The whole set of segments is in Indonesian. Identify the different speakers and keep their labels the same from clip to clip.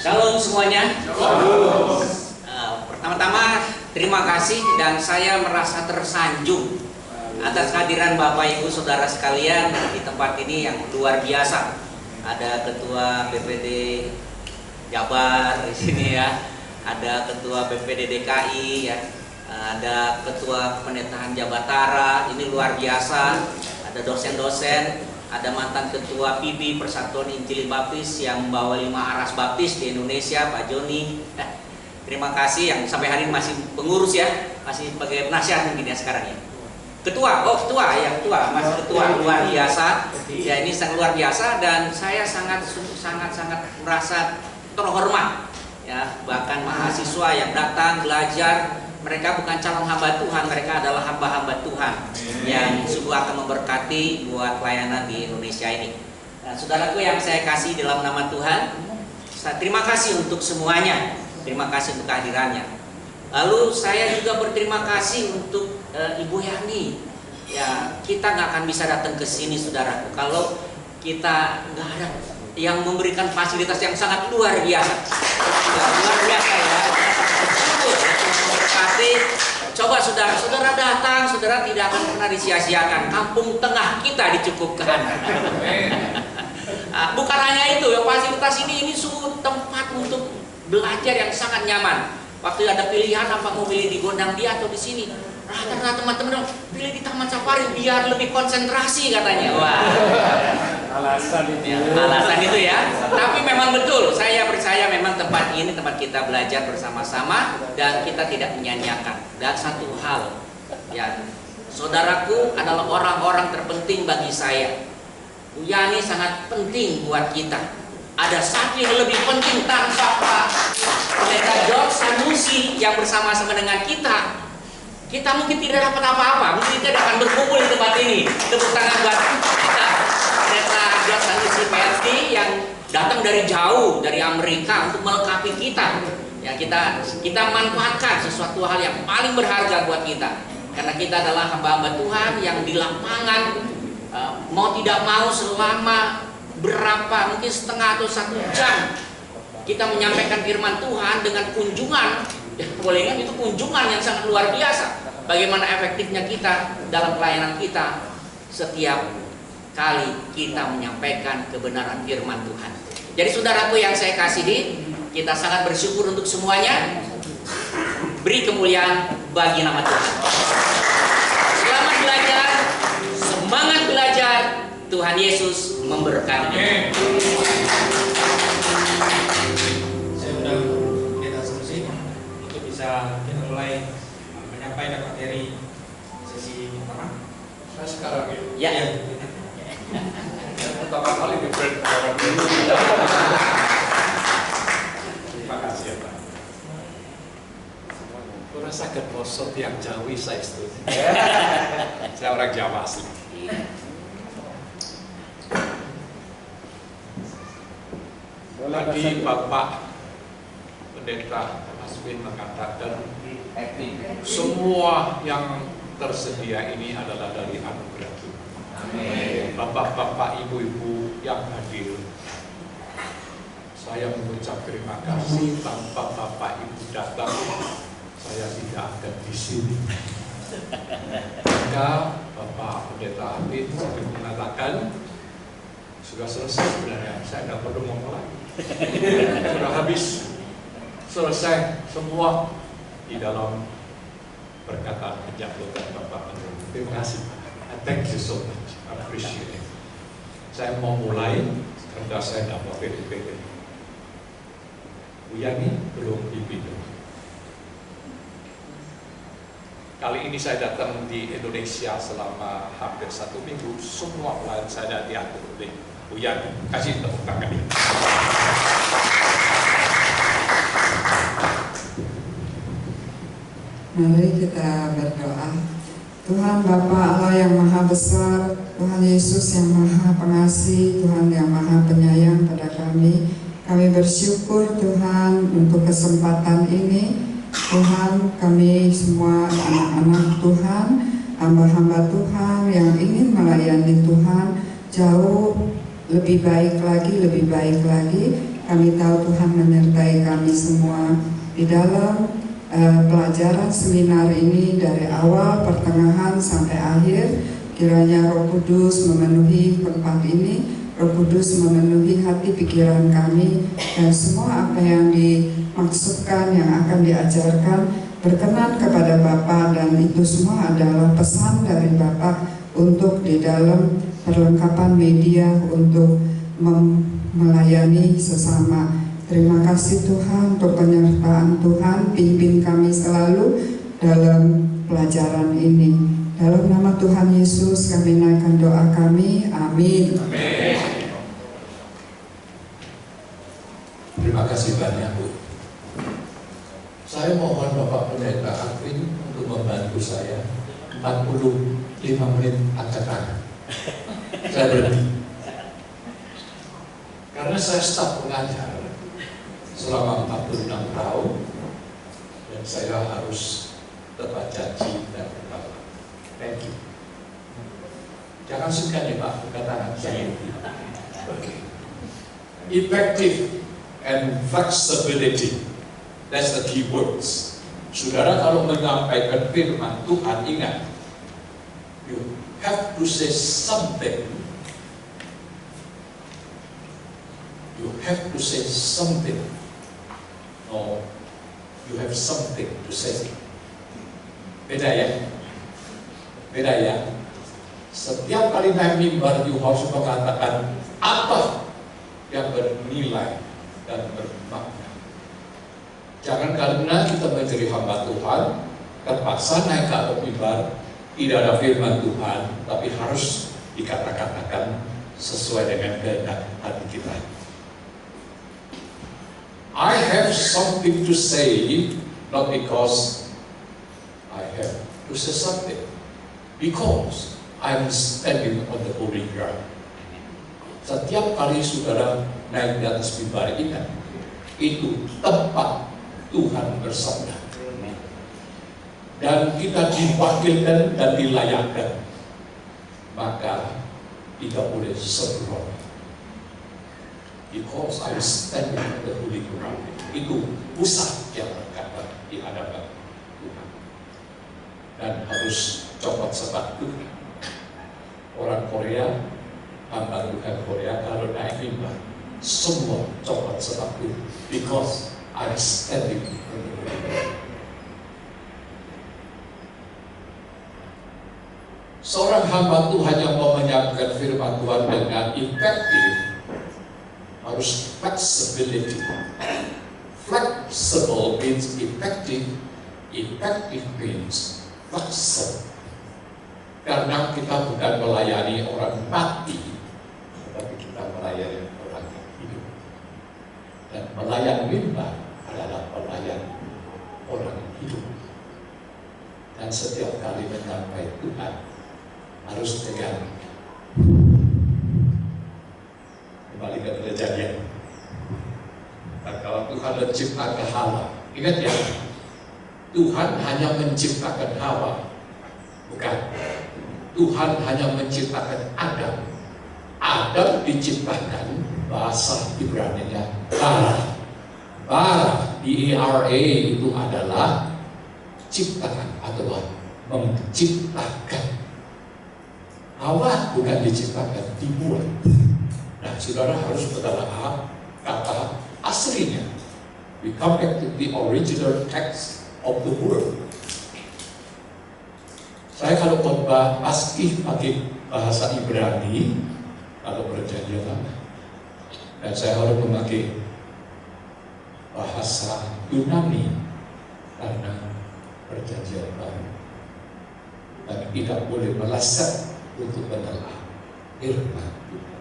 Speaker 1: Shalom semuanya.
Speaker 2: Shalom.
Speaker 1: Pertama-tama terima kasih dan saya merasa tersanjung atas kehadiran Bapak Ibu Saudara sekalian di tempat ini yang luar biasa. Ada Ketua BPD Jabar di sini ya, ada Ketua BPD DKI ya, ada Ketua Pemerintahan Jabatara, ini luar biasa. Ada dosen-dosen, ada mantan Ketua PIB Persatuan Injili Baptis yang membawa 5 aras baptis di Indonesia, Pak Joni. Terima kasih yang sampai hari ini masih pengurus ya, masih sebagai penasihat mungkin ya sekarang ya. Ketua, masih ketua luar biasa. Ya ini sangat luar biasa dan saya sangat merasa terhormat ya, bahkan mahasiswa yang datang belajar, mereka bukan calon hamba Tuhan, mereka adalah hamba-hamba Tuhan yang sungguh akan memberkati buat pelayanan di Indonesia ini. Nah, saudaraku yang saya kasih dalam nama Tuhan, terima kasih untuk semuanya, terima kasih untuk kehadirannya. Lalu saya juga berterima kasih untuk Ibu Yani. Ya, kita nggak akan bisa datang ke sini, saudaraku, kalau kita nggak ada yang memberikan fasilitas yang sangat luar biasa. Ya, luar biasa ya. Memberkati. Coba saudara datang, saudara tidak akan pernah disia-siakan. Kampung tengah kita dicukupkan. Bukan hanya itu ya, fasilitas ini sungguh tempat untuk belajar yang sangat nyaman. Waktu ada pilihan apa mau pilih di Gondang Dia atau di sini, rata-rata teman-teman pilih di Taman Safari biar lebih konsentrasi katanya. Wah, alasan itu ya. Tapi memang betul, saya percaya memang tempat ini tempat kita belajar bersama-sama dan kita tidak menyanyiakan. Dan satu hal ya, saudaraku adalah orang-orang terpenting bagi saya. Bu Yani sangat penting buat kita. Ada satu yang lebih penting tanpa Pak Pendeta George Sanusi yang bersama-sama dengan kita mungkin tidak dapat apa-apa. Mungkin kita akan berkumpul di tempat ini. Tepuk tangan buat kita, Pendeta George Sanusi PRT yang datang dari jauh dari Amerika untuk melengkapi kita. Ya, kita manfaatkan sesuatu hal yang paling berharga buat kita. Karena kita adalah hamba-hamba Tuhan yang di lapangan mau tidak mau selama berapa, mungkin setengah atau 1 jam kita menyampaikan firman Tuhan dengan kunjungan. Ya, boleh ingat itu kunjungan yang sangat luar biasa. Bagaimana efektifnya kita dalam pelayanan kita setiap kali kita menyampaikan kebenaran firman Tuhan. Jadi saudaraku yang saya kasihi, kita sangat bersyukur untuk semuanya. Beri kemuliaan bagi nama Tuhan. Selamat belajar, semangat belajar. Tuhan Yesus memberkati.
Speaker 2: Saya undang Pendeta Sanusi untuk bisa kita mulai menyampaikan materi sesi pertama.
Speaker 3: Saya sekarang
Speaker 1: Ya.
Speaker 3: pertama kali di brand. Terima kasih ya Pak. Kurasakan posot yang Jawi saya setuju. Saya orang Jawa asli. Tadi Bapak Pendeta Aswin mengatakan semua yang tersedia ini adalah dari anugerah Tuhan. Bapak-bapak, ibu-ibu yang hadir, saya mengucap terima kasih. Tanpa Bapak Ibu datang, saya tidak akan di sini. Maka Bapak Pendeta Abid sering mengatakan sudah selesai sebenarnya, saya tidak perlu ngomong lagi. Sudah habis, selesai semua di dalam perkataan penjatuhan Bapak Pendeta. Terima kasih. Thank you so much. I appreciate it. Saya mau mulai karena saya tidak mau pede-pede. Bu Yani belum dipilih. Kali ini saya datang di Indonesia selama hampir 1 minggu. Semua pelayan saya diatur oleh Bu Yani. Kasih tepuk tangan dia.
Speaker 4: Mari kita berdoa. Tuhan Bapa Allah yang Maha Besar, Tuhan Yesus yang Maha Pengasih, Tuhan yang Maha Penyayang pada kami bersyukur Tuhan untuk kesempatan ini. Tuhan, kami semua anak-anak Tuhan, hamba-hamba Tuhan yang ingin melayani Tuhan jauh lebih baik lagi. Kami tahu Tuhan menyertai kami semua di dalam pelajaran seminar ini dari awal, pertengahan, sampai akhir. Kiranya Roh Kudus memenuhi tempat ini, Roh Kudus memenuhi hati pikiran kami, dan semua apa yang dimaksudkan, yang akan diajarkan berkenan kepada Bapa, dan itu semua adalah pesan dari Bapa untuk di dalam perlengkapan media untuk melayani sesama. Terima kasih Tuhan untuk penyertaan Tuhan, pimpin kami selalu dalam pelajaran ini. Dalam nama Tuhan Yesus kami naikkan doa kami. Amin.
Speaker 3: Amin. Terima kasih banyak, Bu. Saya mohon Bapak Pendeta Alvin untuk membantu saya 45 menit akan saya berhenti. Karena saya staf pengajar selama 46 tahun dan saya harus tepat janji dan berkata. Thank you. Jangan sungkan ya Pak, perkataan saya. Okay. Effective and flexibility. That's the key words. Saudara kalau menyampaikan firman Tuhan, ingat, you have to say something. You have to say something. No, you have something to say. Beda ya? Beda ya. Setiap kali naik mimbar, you harus mengatakan apa yang bernilai dan bermakna. Jangan karena kita menjadi hamba Tuhan, terpaksa naik ke atas mimbar, tidak ada firman Tuhan, tapi harus dikatakan sesuai dengan kehendak hati kita. I have something to say, not because I have to say something. Because I'm standing on the holy ground. Setiap kali saudara naik di atas mimbar, ingat, itu tempat Tuhan bersabda. Dan kita diwakilkan dan dilayakkan. Maka tidak boleh sembrono. Because I'm standing on the holy ground. Itu pusat yang berkata di hadapan Tuhan. Dan harus copot sepatu. Orang Korea, hamba Tuhan Korea, kalau naik mimbar, semua copot sepatu. Because I'm standing on the holy ground. Seorang hamba Tuhan yang mau menyampaikan firman Tuhan dengan efektif harus flexibility. Flexible means effective. Effective means flexible. Karena kita bukan melayani orang mati, tetapi kita melayani orang hidup. Dan melayani mimbar adalah melayani orang hidup. Dan setiap kali menyampaikan Tuhan harus dengan kembali ke kejadian. Dan kalau Tuhan menciptakan Hawa, ingat ya, Tuhan hanya menciptakan Hawa, bukan. Tuhan hanya menciptakan Adam. Adam diciptakan, bahasa Ibrani-nya bara. Bara, B-A-R-A itu adalah ciptakan atau menciptakan. Hawa bukan diciptakan, dibuat. Nah, saudara harus menelaah kata aslinya. We come back to the original text of the word. Saya kalau khotbah pasti pakai bahasa Ibrani kalau perjanjian lama, dan saya harus memakai bahasa Yunani karena perjanjian baru. Dan tidak boleh meleset untuk menelaah firman Tuhan.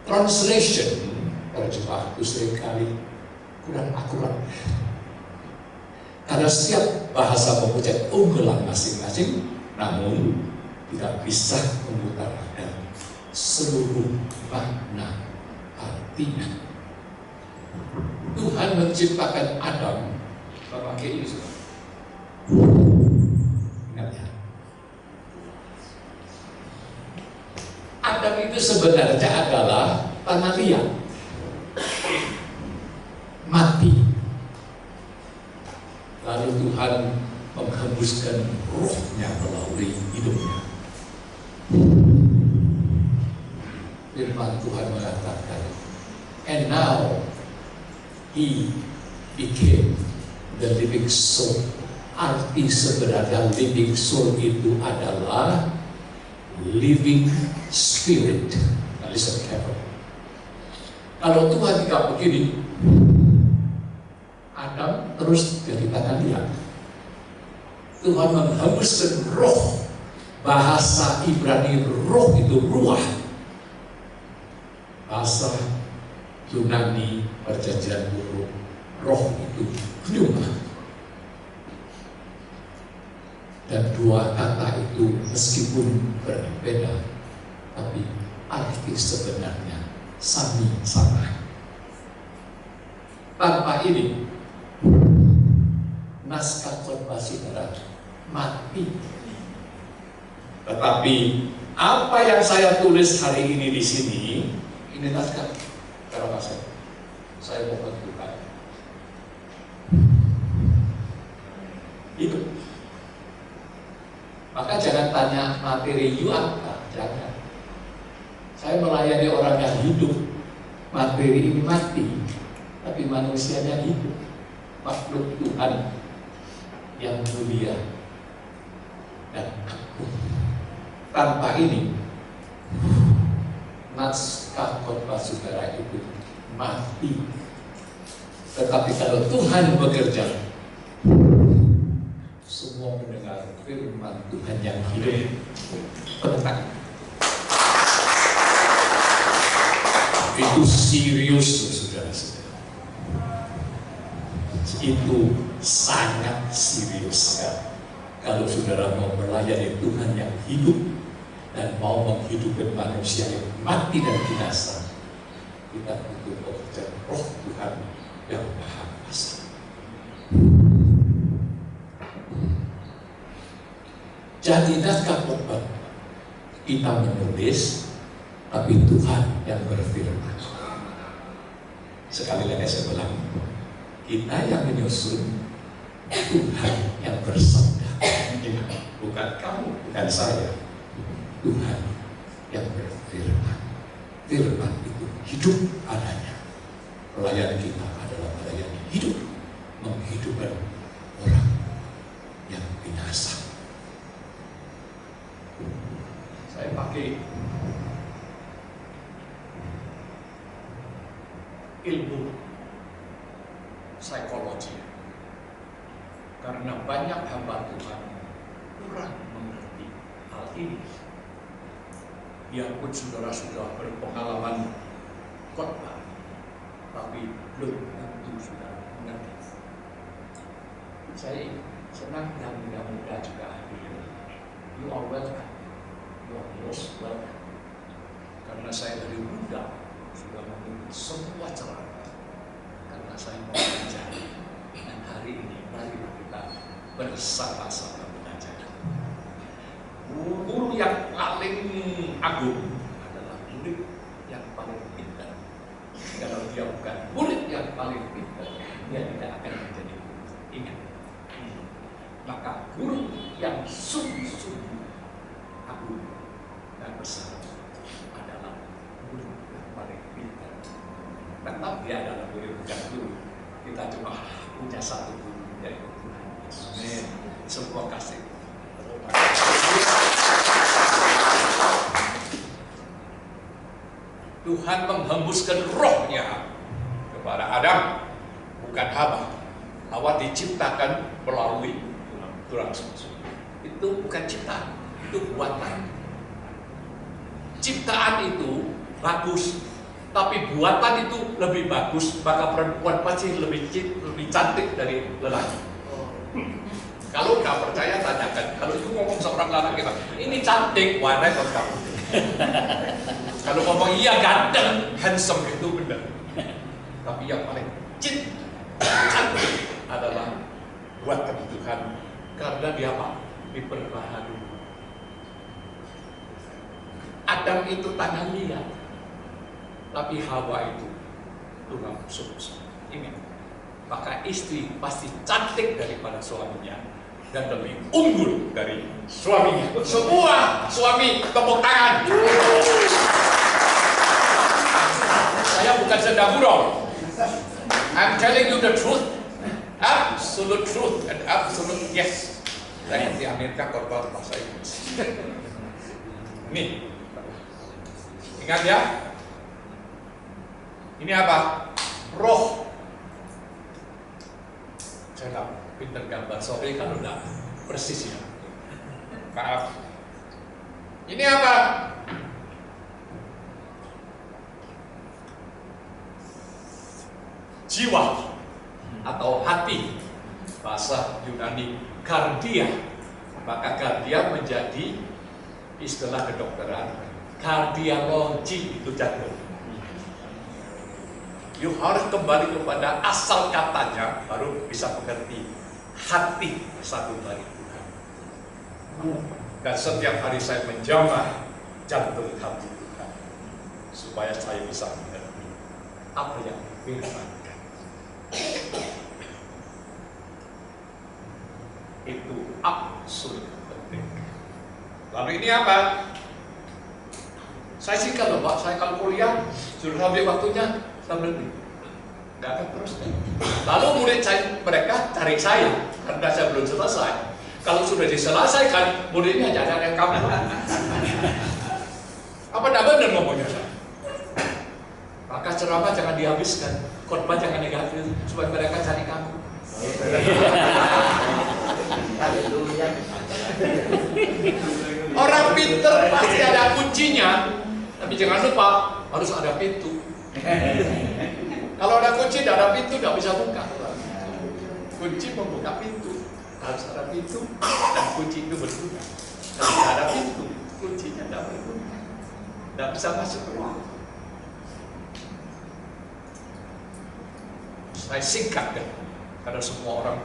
Speaker 3: Translation terjemah itu seringkali kurang akurat. Karena setiap bahasa mempunyai unggulan masing-masing, namun tidak bisa mengutarakan seluruh makna artinya. Tuhan menciptakan Adam memakai ini. Ingat ya. Adam itu sebenarnya adalah tanah liat. mati. Lalu Tuhan menghembuskan rohnya melalui hidupnya. Firman Tuhan mengatakan, and now he became the living soul. Arti sebenarnya living soul itu adalah living spirit. Now listen careful. Kalau Tuhan tidak begini, Adam terus jadi tangan dia. Tuhan menghembuskan roh. Bahasa Ibrani roh itu ruah. Bahasa Yunani perjanjian baru roh itu pneuma. Dan dua kata itu meskipun berbeda, tapi arti sebenarnya sama. Tanpa ini, naskah khotbah saudara mati. Tetapi apa yang saya tulis hari ini di sini, ini naskah karena saya mohon Tuhan. Itu. Maka jangan tanya materi you apa, jangan. Saya melayani orang yang hidup, materi ini mati, tapi manusianya hidup, makhluk Tuhan yang mulia dan agung. Tanpa ini, naskah khotbah saudara itu mati. Tetapi kalau Tuhan bekerja, semua mendengar firman Tuhan yang hidup. Penting. Itu serius, saudara-saudara. Itu sangat serius sekali. Kalau saudara mau melayani Tuhan yang hidup dan mau menghidupkan manusia yang mati dan binasa, kita butuh bekerja roh Tuhan yang Maha Kuasa. Jadi naskah khotbah kita menulis, tapi Tuhan yang berfirman. Sekali lagi saya ulang, kita yang menyusun, Tuhan yang bersabda. Bukan kamu, bukan saya. Tuhan yang berfirman. Firman itu hidup adanya. Pelayan kita adalah pelayan hidup, menghidupkan orang yang binasa. Saya pakai ilmu psikologi karena banyak hamba Tuhan kurang mengerti hal ini. Biarpun saudara sudah berpengalaman khotbah, tapi belum tentu sudah mengerti. Saya senang yang muda-muda juga hadir. You are welcome. You are most welcome. Karena saya dari muda sudah mengikuti semua ceramah. Karena saya mau belajar. Dan hari ini mari kita bersama-sama belajar. Guru yang paling agung adalah murid yang paling pintar. Kalau dia bukan murid yang paling pintar, dia tidak akan menjadi guru. Ingat. Maka guru yang sungguh-sungguh agung dan besar adalah guru yang paling pintar. Tetap dia adalah murid bukan guru. Kita cuma punya satu guru, yaitu Tuhan Yesus. Sebuah kasih. Tuhan menghembuskan rohnya kepada Adam, bukan Hawa. Hawa diciptakan melalui tulang rusuk. Itu bukan ciptaan, itu buatan. Ciptaan itu bagus, tapi buatan itu lebih bagus. Maka perempuan pasti lebih cantik dari lelaki. Kalau nggak percaya tanyakan. Kalau itu ngomong seorang lelaki, ini cantik, warna kalau kamu. Kalau ngomong iya ganteng, handsome itu benar. Tapi yang paling cantik adalah buatan Tuhan. Karena dia apa? Diperbaharui. Adam itu tangan liat, tapi Hawa itu tulang rusuk. Ingat, maka istri pasti cantik daripada suaminya dan lebih unggul dari suaminya. Semua suami tepuk tangan. Saya bukan sedang gurau. I'm telling you the truth, absolute truth and absolute yes. Saya di Amerika korban bahasa Inggris. Nih, ingat ya. Ini apa? Roh. Saya nggak pinter gambar, sorry kan udah persis ya. Maaf. Ini apa? Jiwa atau hati, bahasa Yunani kardia. Maka kardia menjadi istilah kedokteran, kardiologi itu jatuh. You harus kembali kepada asal katanya baru bisa mengerti hati satu dari Tuhan. Dan setiap hari saya menjamah jantung hati Tuhan supaya saya bisa mengerti apa yang difirmankan. Itu absolut penting. Lalu ini apa? Saya sih kalau kuliah sudah habis waktunya saya berhenti. Nggak akan terus. Lalu murid mereka cari saya karena saya belum selesai. Kalau sudah diselesaikan, muridnya jangan yang kamu. Apa tidak benar ngomongnya saya? Maka ceramah jangan dihabiskan, khotbah jangan negatif supaya mereka cari kamu. Orang pinter pasti ada kuncinya, tapi jangan lupa harus ada pintu. Kalau ada kunci, tidak ada pintu, tidak bisa buka. Kunci membuka pintu, harus ada pintu dan kunci itu berguna. Kalau tidak ada pintu, kuncinya tidak berguna, tidak bisa masuk ke ruang. Saya singkat kan, karena semua orang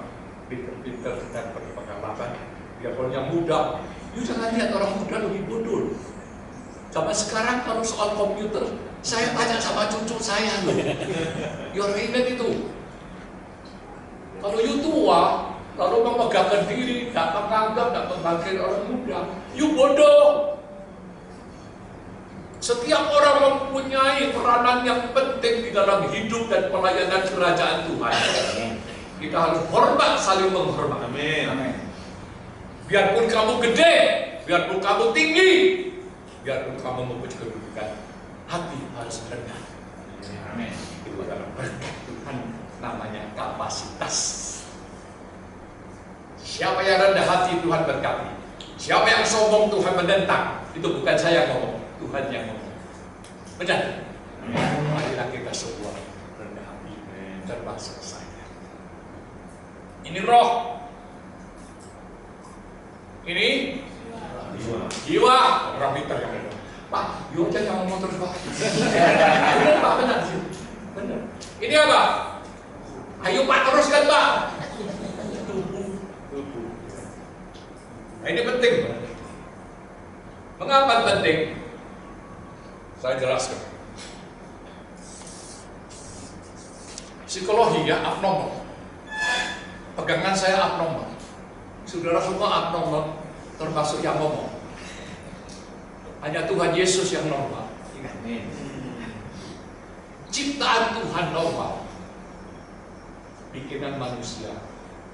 Speaker 3: pinter-pinter dan berpengalaman. Biarpun yang muda, you jangan lihat orang muda lebih bodoh. Zaman sekarang kalau soal komputer, saya tanya sama cucu saya loh. Your ingat itu. Kalau you tua, lalu memegangkan diri, tak menganggap, tak membangkit orang muda, you bodoh. Setiap orang mempunyai peranan yang penting di dalam hidup dan pelayanan kerajaan Tuhan. Kita harus hormat, saling menghormat. Amin. Biarpun kamu gede, biarpun kamu tinggi, biarpun kamu mempunyai kedudukan, hati harus rendah. Amin. Itu adalah berkat Tuhan, namanya kapasitas. Siapa yang rendah hati Tuhan berkati. Siapa yang sombong Tuhan menentang. Itu bukan saya yang ngomong, Tuhan yang ngomong. Benar? Marilah kita semua rendah hati, termasuk saya. Ini roh. Ini jiwa. Orang pintar yang ada. Pak, yuk aja yang ngomong terus Pak. Benar Pak, benar. Benar. Ini apa? Ayo Pak, teruskan Pak. Nah, ini penting. Mengapa penting? Saya jelaskan. Psikologi ya abnormal. Pegangan saya abnormal. Saudara semua abnormal, termasuk yang ngomong. Hanya Tuhan Yesus yang normal. Ingat. Ciptaan Tuhan normal. Bikinan manusia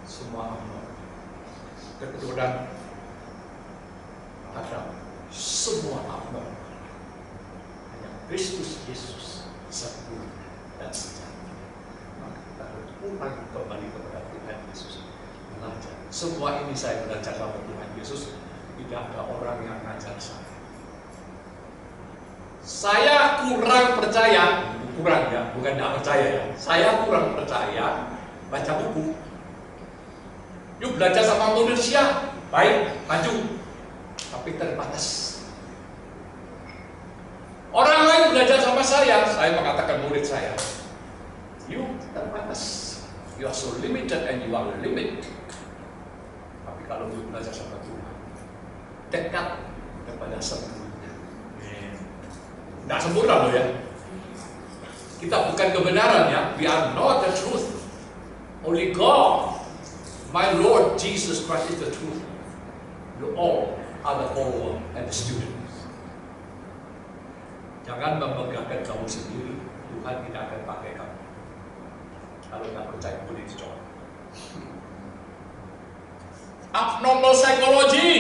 Speaker 3: semua abnormal. Keturunan Adam semua abnormal. Hanya Kristus Yesus sempurna dan sejati. Maka kita harus pulang kembali kepada Tuhan Yesus. Belajar. Semua ini saya belajar sama Tuhan Yesus. Tidak ada orang yang ngajar saya. Saya kurang percaya, kurang ya, bukan tidak percaya ya. Saya kurang percaya baca buku. Yuk belajar sama manusia, baik, maju, tapi terbatas. Orang lain belajar sama saya mengatakan murid saya, you terbatas. You are so limited and you are limited. Tapi kalau you belajar sama Tuhan, dekat kepada sempurna. Tidak sempurna loh ya. Kita bukan kebenaran ya. We are not the truth. Only God, my Lord Jesus Christ is the truth. You all are the follower and the students. Jangan membanggakan kamu sendiri. Tuhan tidak akan pakai kamu. Kalau nggak percaya boleh dicoba. Abnormal psychology.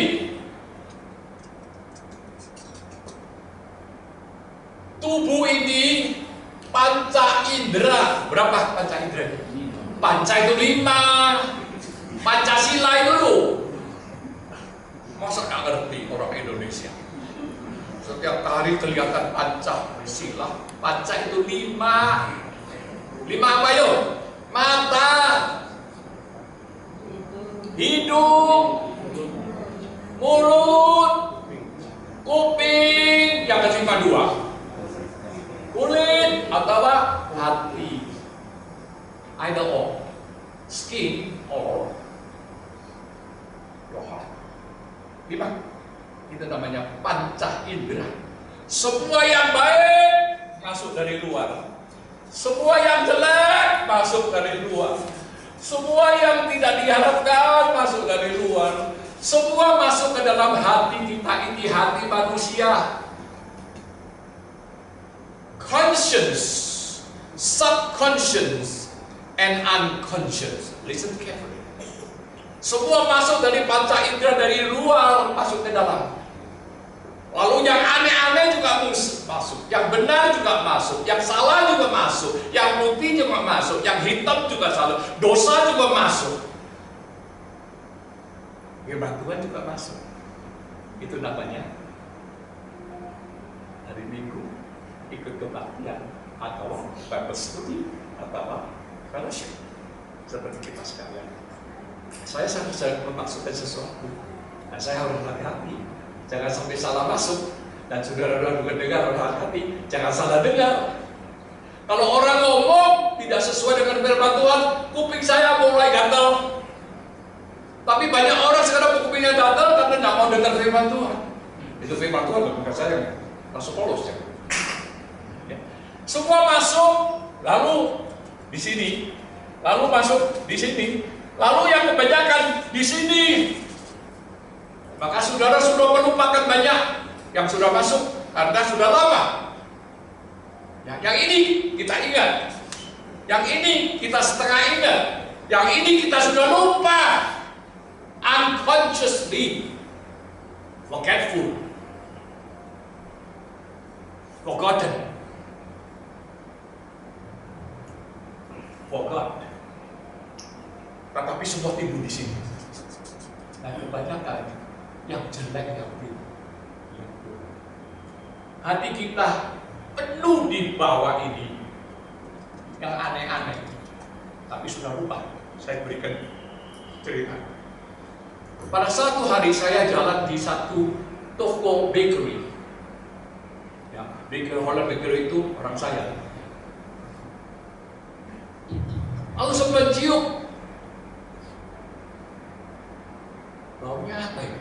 Speaker 3: Tubuh ini panca indera. Berapa panca indera? Panca itu 5. Pancasila itu loh. Masa nggak ngerti orang Indonesia? Setiap hari kelihatan Pancasila. Panca itu 5. 5 apa yuk? Mata, hidung, mulut, kuping, yang cuma 2. Kulit atau hati. Either or, skin or your heart. 5. Itu namanya panca indera. Semua yang baik masuk dari luar. Semua yang jelek masuk dari luar. Semua yang tidak diharapkan masuk dari luar. Semua masuk ke dalam hati kita ini, hati manusia. Conscious, subconscious, and unconscious. Listen carefully. Semua masuk dari panca indera dari luar masuk ke dalam. Lalu yang aneh-aneh juga masuk, yang benar juga masuk, yang salah juga masuk, yang putih juga masuk, yang hitam juga salah, dosa juga masuk. Firman Tuhan juga masuk. Itu namanya hari Minggu ikut kebaktian atau Bible study atau fellowship seperti kita sekalian. Saya sangat memaksudkan sesuatu. Nah, saya harus hati-hati, jangan sampai salah masuk. Dan saudara-saudara juga dengar, harus hati-hati, jangan salah dengar. Kalau orang ngomong tidak sesuai dengan firman Tuhan, kuping saya mulai gatal. Tapi banyak orang sekarang kupingnya gatal karena tidak mau dengar firman Tuhan. Itu firman Tuhan, bukan saya, Rasul Paulus ya. Semua masuk, lalu di sini, lalu masuk di sini. Lalu yang kebanyakan di sini, maka saudara sudah melupakan banyak yang sudah masuk karena sudah lama. Ya, yang ini kita ingat, yang ini kita setengah ingat, yang ini kita sudah lupa, unconsciously, forgetful, forgotten, forgot. Tetapi semua timbul di sini. Nah, kebanyakan yang jelek yang timbul. Hati kita penuh di bawah ini, yang aneh-aneh. Tapi sudah lupa. Saya berikan cerita. Pada satu hari saya jalan di satu toko bakery. Ya, bakery Holland Bakery itu orang saya. Lalu saya mencium. Baunya apa ya?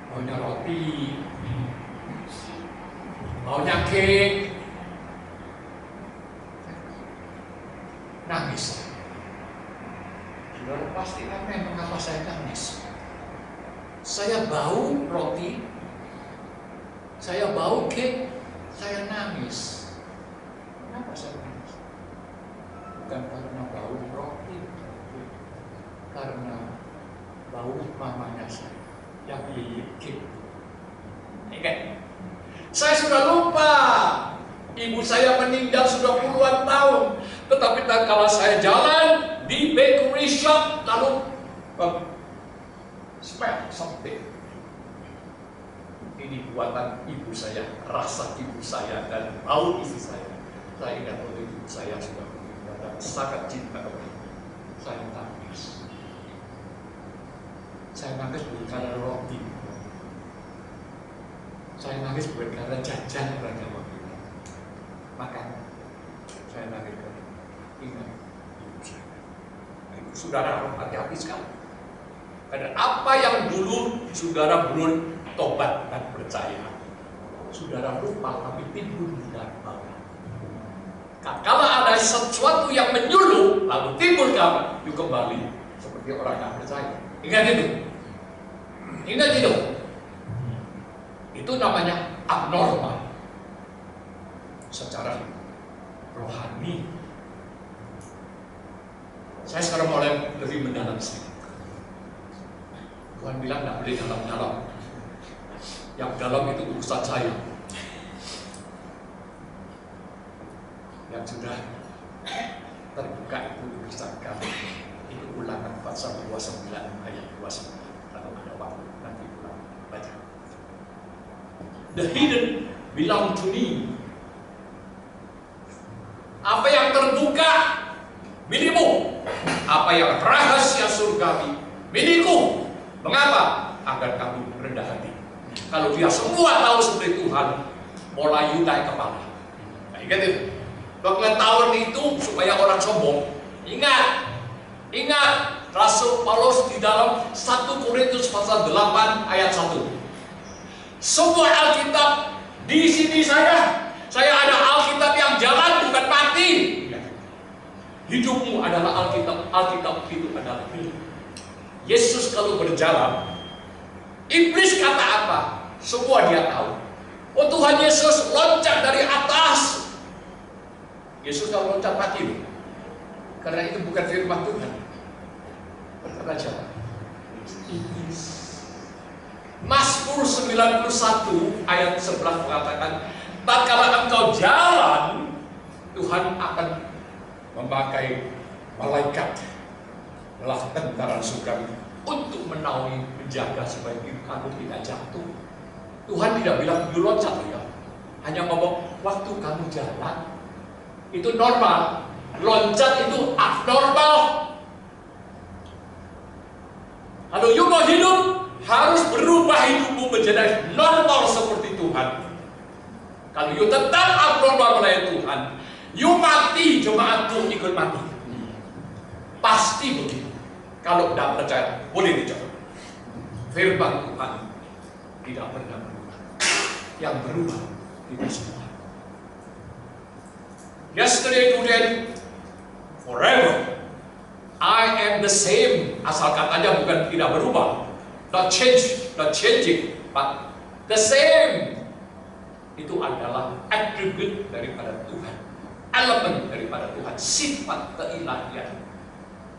Speaker 3: Baunya roti, baunya cake. Nangis. Saudara pasti aneh mengapa saya nangis. Saya bau roti, saya bau cake, saya nangis. Kenapa saya nangis? Bukan karena bau roti, karena bau mamanya saya yang beli cake. Ingat, saya sudah lupa. Ibu saya meninggal sudah puluhan tahun. Tetapi kalau saya jalan di bakery shop, lalu smell something. Ini buatan ibu saya, rasa ibu saya dan bau ibu saya. Saya ingat waktu ibu saya sudah meninggal dan sangat cinta kepada ibu. Saya nangis. Saya nangis bukan karena roti. Saya nangis bukan karena jajan banyak waktu itu. Maka saya nangis karena ingat ibu saya. Ibu saudara hati-hati sekali. Karena apa yang dulu saudara belum tobat dan percaya, saudara lupa tapi timbul di dalam bawah. Kalau ada sesuatu yang menyuluh, lalu timbul kamu, you kembali seperti orang yang percaya. Ingat itu. Ingat itu. Itu namanya abnormal secara rohani. Saya sekarang mulai lebih mendalam sedikit. Tuhan bilang tidak boleh dalam-dalam. Yang dalam itu urusan saya. Yang sudah terbuka itu urusan kami. Itu Ulangan pasal 29 ayat 29. Kalau ada waktu nanti ulang baca. The hidden belong to me. Apa yang terbuka milikmu. Apa yang rahasia surgawi milikku. Mengapa? Agar kamu rendah hati. Kalau dia semua tahu seperti Tuhan, mulai naik kepala. Nah, ingat itu. Pengetahuan itu supaya orang sombong. Ingat, Rasul Paulus di dalam 1 Korintus pasal 8 ayat 1. Semua Alkitab di sini saya ada Alkitab yang jalan bukan mati. Hidupmu adalah Alkitab, Alkitab itu adalah hidup. Yesus kalau berjalan, iblis kata apa? Semua dia tahu. Oh, Tuhan Yesus loncat dari atas. Yesus kalau loncat mati loh. Karena itu bukan firman Tuhan. Berkata siapa? Iblis. Mazmur 91 ayat 11 mengatakan, tatkala engkau jalan, Tuhan akan memakai malaikat belah tentara surgawi untuk menaungi, menjaga supaya kamu tidak jatuh. Tuhan tidak bilang you loncat ya, hanya ngomong waktu kamu jalan itu normal, loncat itu abnormal. Kalau you mau hidup, harus berubah hidupmu menjadi normal seperti Tuhan. Kalau you tetap abnormal oleh Tuhan, you mati, jemaatku ikut mati. Pasti begitu. Kalau tidak percaya, boleh dicoba. Firman Tuhan tidak pernah berubah. Yang berubah kita semua. Yesterday, today, forever. I am the same. Asal katanya bukan tidak berubah. Not change, not changing, but the same. Itu adalah atribut daripada Tuhan, elemen daripada Tuhan, sifat keilahian.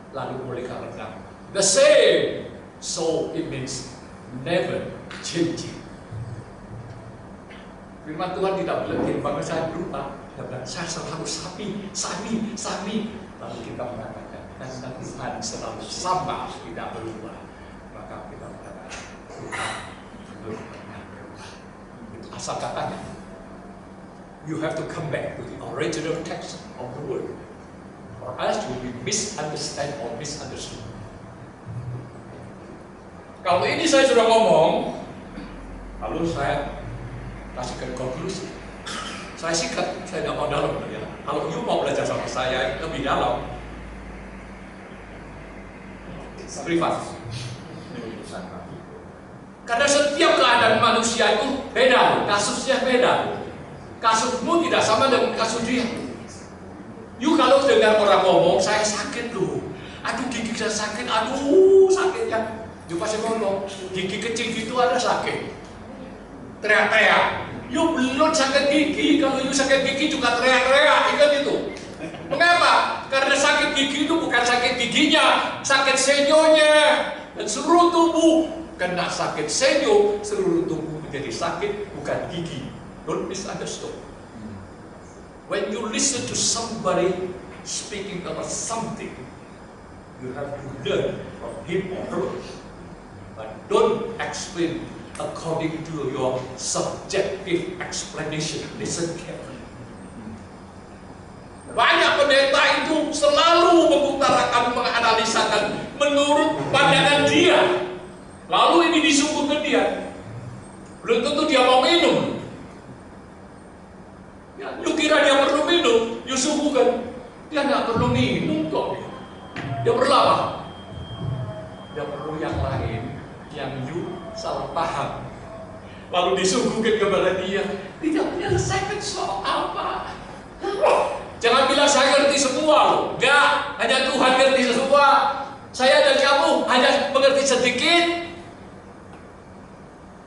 Speaker 3: Lalu boleh katakan the same, so it means never changing. Firman Tuhan tidak bilang bahwa saya berubah, saya selalu sami. Lalu kita mengatakan dan Tuhan selalu sama, tidak berubah. Maka kita mengatakan Tuhan belum pernah berubah. Itu asal katanya. You have to come back to the original text of the word, or else you will be misunderstand or misunderstood. Kalau ini saya sudah ngomong, lalu saya kasihkan konklusi. Saya sikat, saya tidak mau dalam ya. Kalau you mau belajar sama saya lebih dalam, privat. Karena setiap keadaan manusia itu beda, kasusnya beda. Kasusmu tidak sama dengan kasus dia. You kalau dengar orang ngomong, saya sakit loh. Aduh gigi saya sakit, aduh sakitnya. You pasti ngomong, gigi kecil gitu ada sakit. Teriak-teriak. You belum sakit gigi, kalau you sakit gigi juga teriak-teriak, ingat itu. Mengapa? Karena sakit gigi itu bukan sakit giginya, sakit senyonya. Dan seluruh tubuh kena sakit senyo, seluruh tubuh menjadi sakit, bukan gigi. Don't misunderstood. When you listen to somebody speaking about something, you have to learn from him or her. But don't explain according to your subjective explanation. Listen carefully. Banyak pendeta itu selalu mengutarakan, menganalisakan menurut pandangan dia. Lalu ini disuguhkan dia. Belum tentu dia mau minum. Ya, you kira dia perlu minum, you suguhkan. Dia nggak perlu minum kok. Dia perlu apa? Dia perlu yang lain, yang you salah paham. Lalu disuguhkan kepada dia. Tidak menyelesaikan soal apa. Jangan bilang saya ngerti semua loh. Enggak, hanya Tuhan ngerti semua. Saya dan kamu hanya mengerti sedikit.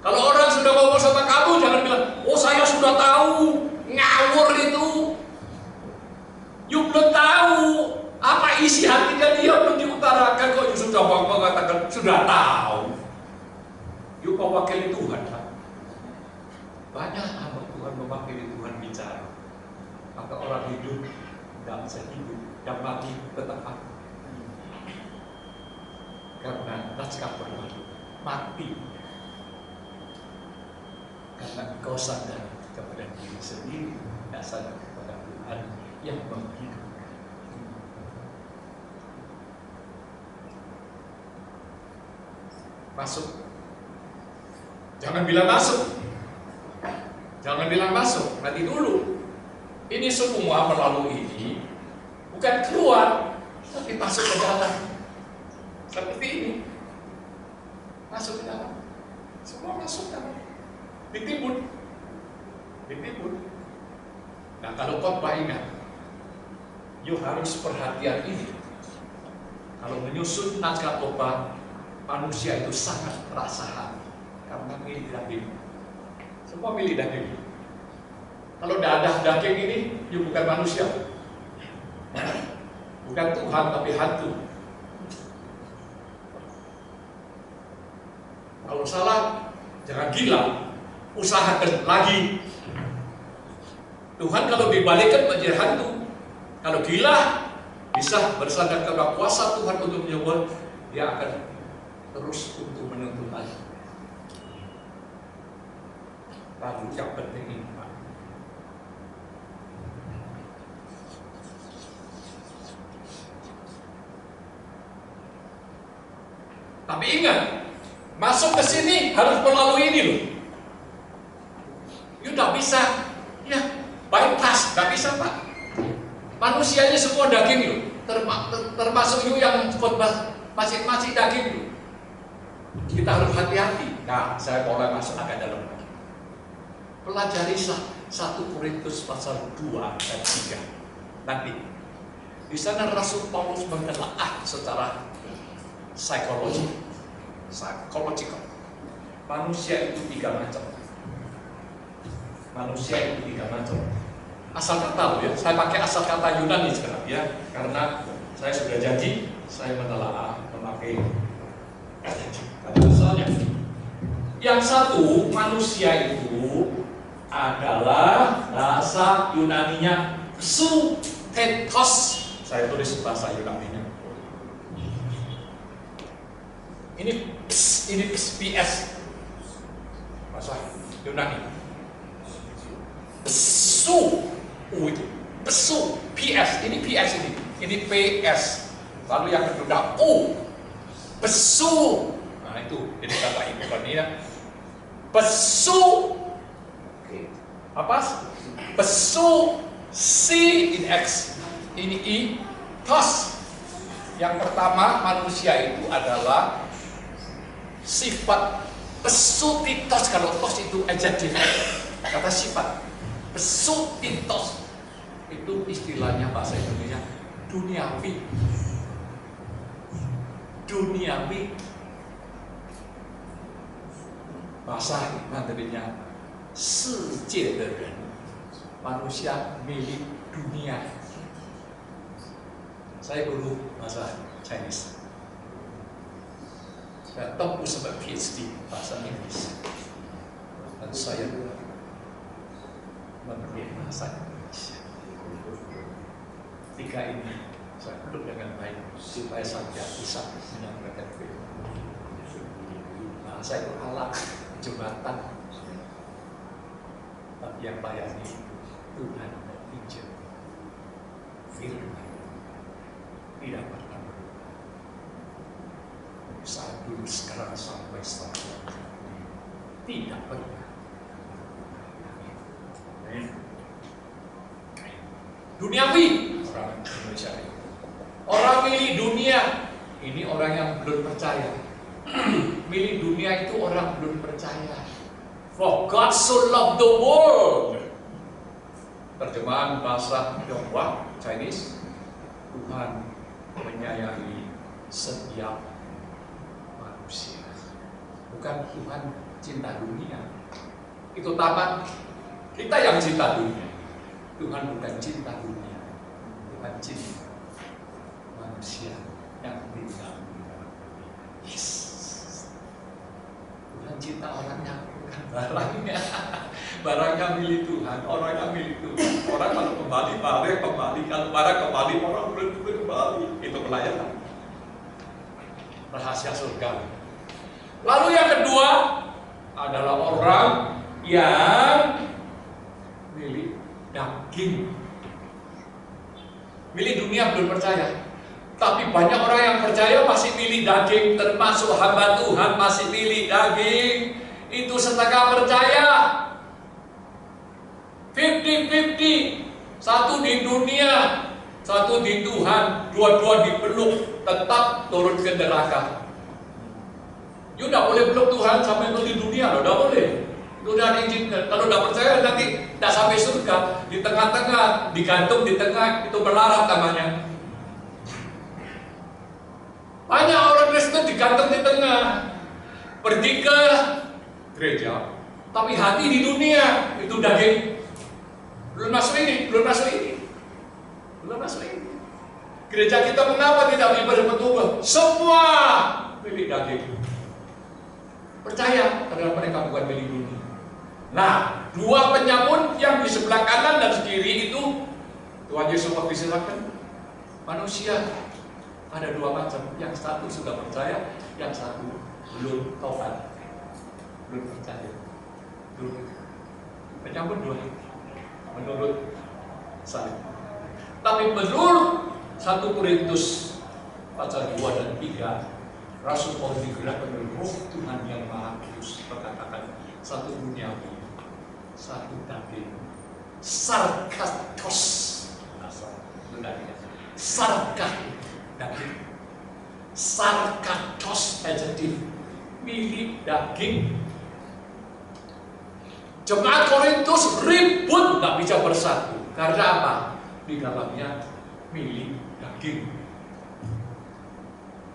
Speaker 3: Kalau orang sudah ngomong sama kamu, jangan bilang, oh saya sudah tahu. Ngawur itu. You belum tahu apa isi hatinya dia, belum diutarakan. Kok you sudah mengatakan sudah tahu. You mewakili Tuhan kan? Banyak hamba Tuhan mewakili Tuhan bicara. Maka orang hidup tidak bisa hidup, yang mati tetap mati. Karena naskah berlalu mati. Karena engkau sadar kepada diri sendiri, tidak sadar kepada Tuhan yang menghidupkan. Masuk. Jangan bilang masuk. Jangan bilang masuk, nanti dulu. Ini semua melalui ini, bukan keluar, tapi masuk ke dalam. Seperti ini. Masuk ke dalam. Semua masuk ke dalam. Ditimbun. Ditimbun. Nah, kalau khotbah ingat, you harus perhatian ini. Kalau menyusun naskah khotbah, manusia itu sangat merasa hati karena milih daging. Semua milih daging. Kalau dadah daging ini, you bukan manusia, bukan Tuhan tapi hantu. Kalau salah, jangan gila, usahakan lagi. Tuhan kalau dibalikkan menjadi hantu, kalau gila bisa bersandar kepada kuasa Tuhan untuk menyembuhkan, dia akan terus untuk menuntut lagi. Lalu yang penting ini, Pak. Tapi ingat, masuk ke sini harus melalui ini loh. You tidak bisa, ya bypass, tidak bisa Pak. Manusianya semua daging loh, termasuk you yang khotbah masing-masing daging loh. Kita harus hati-hati. Nah, saya mulai masuk agak dalam lagi. Pelajari 1 Korintus pasal 2 dan 3. Nanti di sana Rasul Paulus menelaah secara psikologikal. Manusia itu 3 macam. Manusia itu 3 macam. Asal kata loh ya, saya pakai asal kata Yunani sekarang ya, karena saya sudah janji saya menelaah memakai kata asalnya. Yang satu, manusia itu adalah bahasa Yunaninya psuthetos. Saya tulis bahasa Yunaninya. Ini PS bahasa Yunani. Psu, itu psu, PS. Ini PS ini PS. Lalu yang kedua U, psu. Nah itu jadi kata ini ya. Psu. Apa? Psu C in X. Ini I, tos. Yang pertama manusia itu adalah sifat psutitos. Kalau tos itu adjektif, kata sifat. Psutitos itu istilahnya bahasa Indonesia duniawi. Duniawi. Bahasa Mandarinnya 世界的人, manusia milik dunia. Saya guru bahasa Chinese. Saya tempuh sampai PhD bahasa Inggris. Dan saya mengerti bahasa Indonesia. 3 ini saya peluk dengan baik supaya saya bisa menyampaikan firman. Bahasa itu alat jembatan. Tapi yang bayani Tuhan dan Injil. Firman tidak pernah berubah. Saat dulu, sekarang, sampai selamanya. Tidak pernah. Duniawi orang Indonesia. Orang milih dunia, ini orang yang belum percaya. Milih dunia itu orang belum percaya. For God so loved the world terjemahan bahasa Tionghoa, Chinese, Tuhan menyayangi setiap manusia. Bukan Tuhan cinta dunia. Itu tamat. Kita yang cinta dunia. Tuhan bukan cinta dunia. Tuhan cinta manusia yang tinggal di dalam dunia. Yes. Tuhan cinta orangnya, bukan barangnya. Barangnya milik Tuhan, orangnya milik Tuhan. Orang kalau kembali, barang kembali. Kalau barang kembali, orang belum kembali. Itu pelayanan. Rahasia surga. Lalu yang kedua adalah orang yang milik daging. Milik dunia belum percaya. Tapi banyak orang yang percaya masih milik daging. Termasuk hamba Tuhan masih milik daging. Itu setengah percaya. 50-50. Satu di dunia, satu di Tuhan. Dua-dua dipeluk, tetap turun ke neraka. You tidak boleh peluk Tuhan sampai di dunia loh, tidak boleh. Itu udah diizinkan. Kalau tidak percaya nanti tidak sampai surga. Di tengah-tengah, digantung di tengah, itu melarat namanya. Banyak orang Kristen digantung di tengah. Pergi ke gereja, tapi hati di dunia. Itu daging. Belum masuk ini, belum masuk ini, belum masuk ini. Gereja kita mengapa tidak berbentuk? Semua milik daging. Percaya karena mereka bukan milik dunia. Nah, dua penyamun yang di sebelah kanan dan kiri itu Tuhan Yesus waktu silakan. Manusia ada dua macam. Yang satu sudah percaya, yang satu belum tobat, belum percaya. Penyamun dua. Menurut saya. Tapi menurut 1 Korintus pasal 2 dan 3, Rasul Paulus digerakkan oleh Roh Tuhan yang Maha Kudus berkatakan, satu duniawi, satu daging, sarkastos, sarkastos adjektif, milik daging. Jemaat Korintus ribut, nggak bisa bersatu. Karena apa? Di dalamnya milik daging.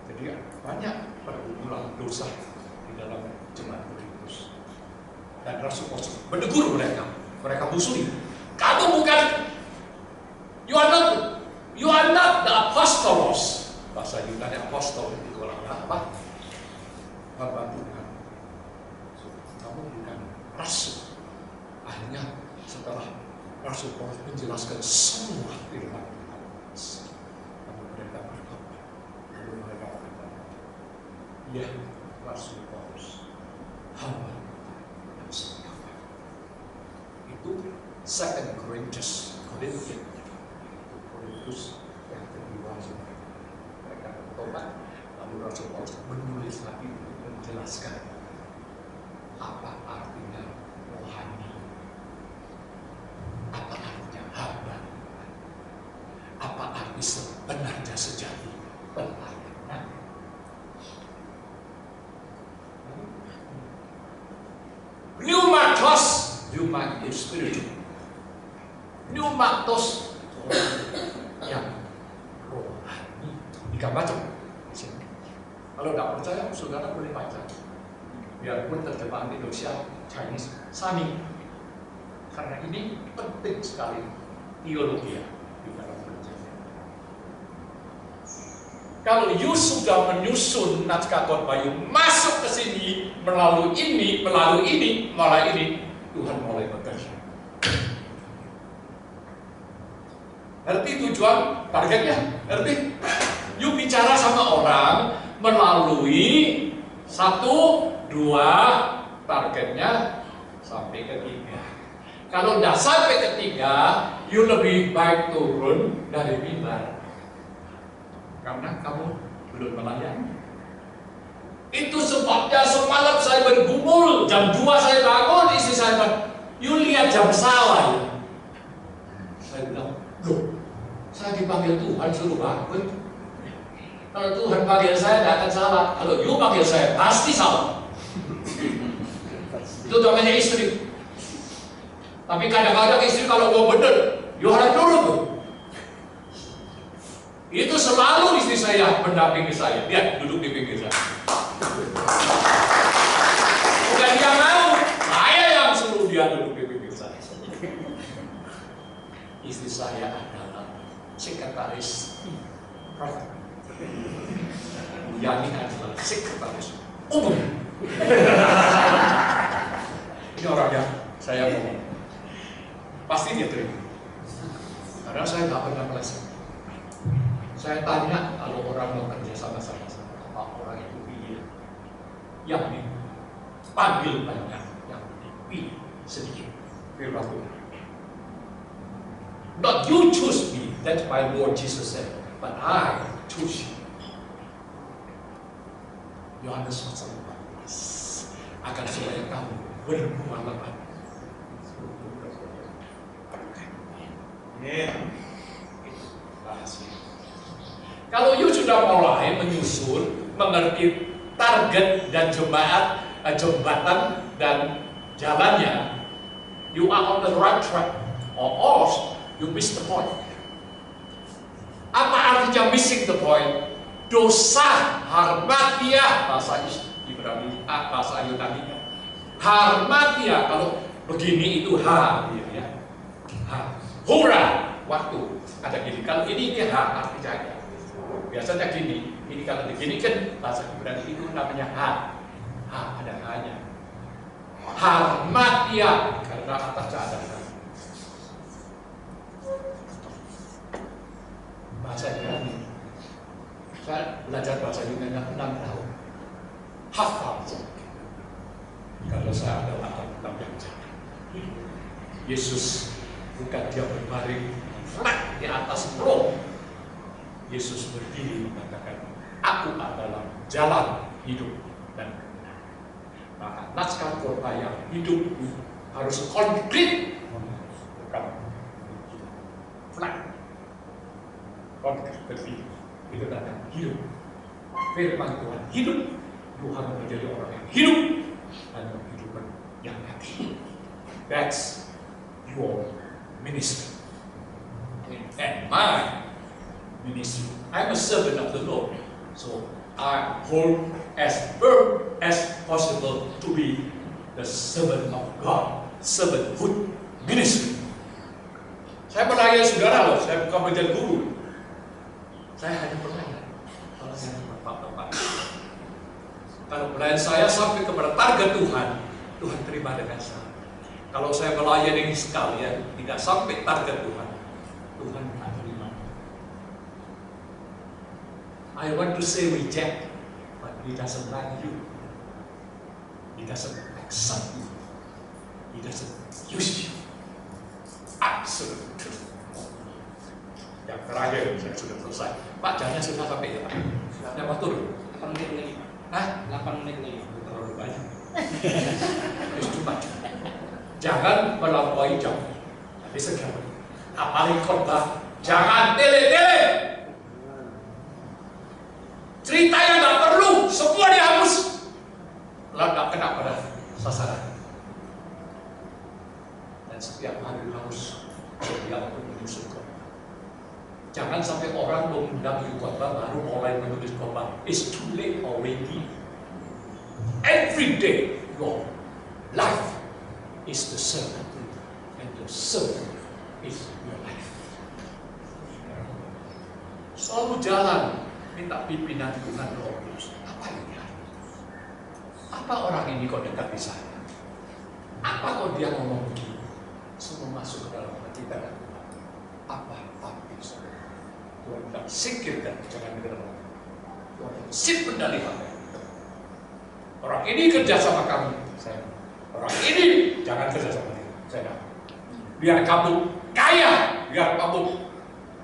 Speaker 3: Jadi banyak pergumulan dosa di dalam jemaat Korintus. Dan Rasul Paulus menegur mereka. Mereka musuhi. Kamu bukan, you are not the apostolos. Bahasa Yunani apostol itu orang apa? Hamba Tuhan. Kamu bukan rasul. Akhirnya setelah Rasul Paulus menjelaskan semua firman Tuhan, lalu mereka berkata, ya Rasul Paulus, hamba yang setia. Itu 2 Korintus yang kedua. Mereka bertobat, lalu Rasul Paulus menulis lagi menjelaskan apa artinya rohani. Apa artinya hamba? Apa arti sebenarnya sejati pelayanan? Pneumatos, human is spiritual. Pneumatos yang rohani. 3 macam. Kalau tidak percaya, saudara boleh baca. Biarpun terjemahan Indonesia, Chinese, sami. Karena ini penting sekali teologi di dalam perjanjian. Kalau you sudah menyusun naskah khotbah, you masuk ke sini melalui ini, Tuhan mulai bekerja. Ngerti tujuan, targetnya? Ngerti? You bicara sama orang melalui 1, 2, targetnya sampai ke 3. Kalau tidak sampai ke 3, you lebih baik turun dari mimbar. Karena kamu belum melayani. Itu sebabnya semalam saya bergumul, jam 2 saya bangun, istri saya bilang, you lihat jam salah ya. Saya bilang, loh, saya dipanggil Tuhan suruh bangun. Kalau Tuhan panggil saya tidak akan salah. Kalau you panggil saya pasti salah. Itu namanya istri. Tapi kadang-kadang istri kalau mau bener, you harus nurut tuh. Itu selalu istri saya mendampingi saya. Dia duduk di pinggir saya. Bukan dia mau, saya yang suruh dia duduk di pinggir saya. Istri saya adalah sekretaris Prof. Yani adalah sekretaris umum. Ini orangnya saya ngomong, pasti dia terima. Karena saya nggak pernah meleset. Saya tanya kalau orang mau kerja sama-sama, apa orang itu pilih? Yang dipanggil banyak, yang dipilih sedikit. Firman Tuhan. Not you choose me, that's my Lord Jesus said, but I choose you. Yohanes pasal 14. Akan supaya kamu berpengalaman. Kalau you sudah mulai menyusun, mengerti target dan jembatan dan jalannya, you are on the right track, or else you miss the point. Apa artinya missing the point? Dosa harmatia, bahasa Ibrani, bahasa Yunani. Harmatia, kalau begini itu ha, ya. Ha. Hura, waktu. Ada gini. Kalau ini ha, artinya. Biasanya gini. Ini kalau begini kan bahasa Ibrani itu namanya ha. Ha, ada ha-nya. Harmatia, karena atasnya ada ha. Bahasa Ibrani. Saya belajar bahasa Yunani 6 tahun. Hafal. Kalau saya adalah orang yang jahat. Yesus bukan dia berbaring flat di atas roh. Yesus berdiri mengatakan, aku adalah jalan, hidup, dan kebenaran. Maka naskah khotbah yang hidup harus konkret, bukan flat. Konkret berdiri. Itu tanda hidup. Firman Tuhan hidup. Tuhan menjadi orang yang hidup dan kehidupan yang mati. That's your ministry. And my ministry. I'm a servant of the Lord. So I hold as firm as possible to be the servant of God. Servanthood ministry. Saya melayani saudara loh, saya bukan menjadi guru. Saya hanya pelayan. Kalau saya tepat. Kalau pelayan saya sampai kepada target Tuhan, Tuhan terima dengan saya. Kalau saya melayani sekalian tidak sampai target Tuhan, Tuhan tidak terima. I want to say reject, but He doesn't like you. He doesn't accept you. He doesn't use you. Absolute truth. Yang terakhir, saya sudah selesai. Pak, jamnya sudah sampai ya Pak? Sudah waktu
Speaker 2: 8 menit lagi.
Speaker 3: Hah?
Speaker 2: 8 menit lagi.
Speaker 3: Terlalu banyak. It's too much. Jangan melampaui jam. Tapi sekian. Apalagi khotbah, jangan tele-tele. Cerita yang nggak perlu, semua dihapus. Lalu nggak kena pada sasaran. Dan setiap hari harus sedia untuk menyusun khotbah. Jangan sampai orang mengundang khotbah baru mulai menulis khotbah. It's too late already. Every day your life is the sermon, and the sermon is your life. Selalu jalan minta pimpinan Tuhan Roh Kudus. Apa ini? Apa orang ini kok dekat di sana? Apa kok dia ngomong begini? Semua masuk ke dalam hati kita. Apa bisa? Tuhan tidak singkirkan jangan dengar. Tuhan simpan dari hati. Orang ini kerja sama kamu, saya. Orang ini jangan kerja sama dia, saya. Biar kamu kaya, biar kamu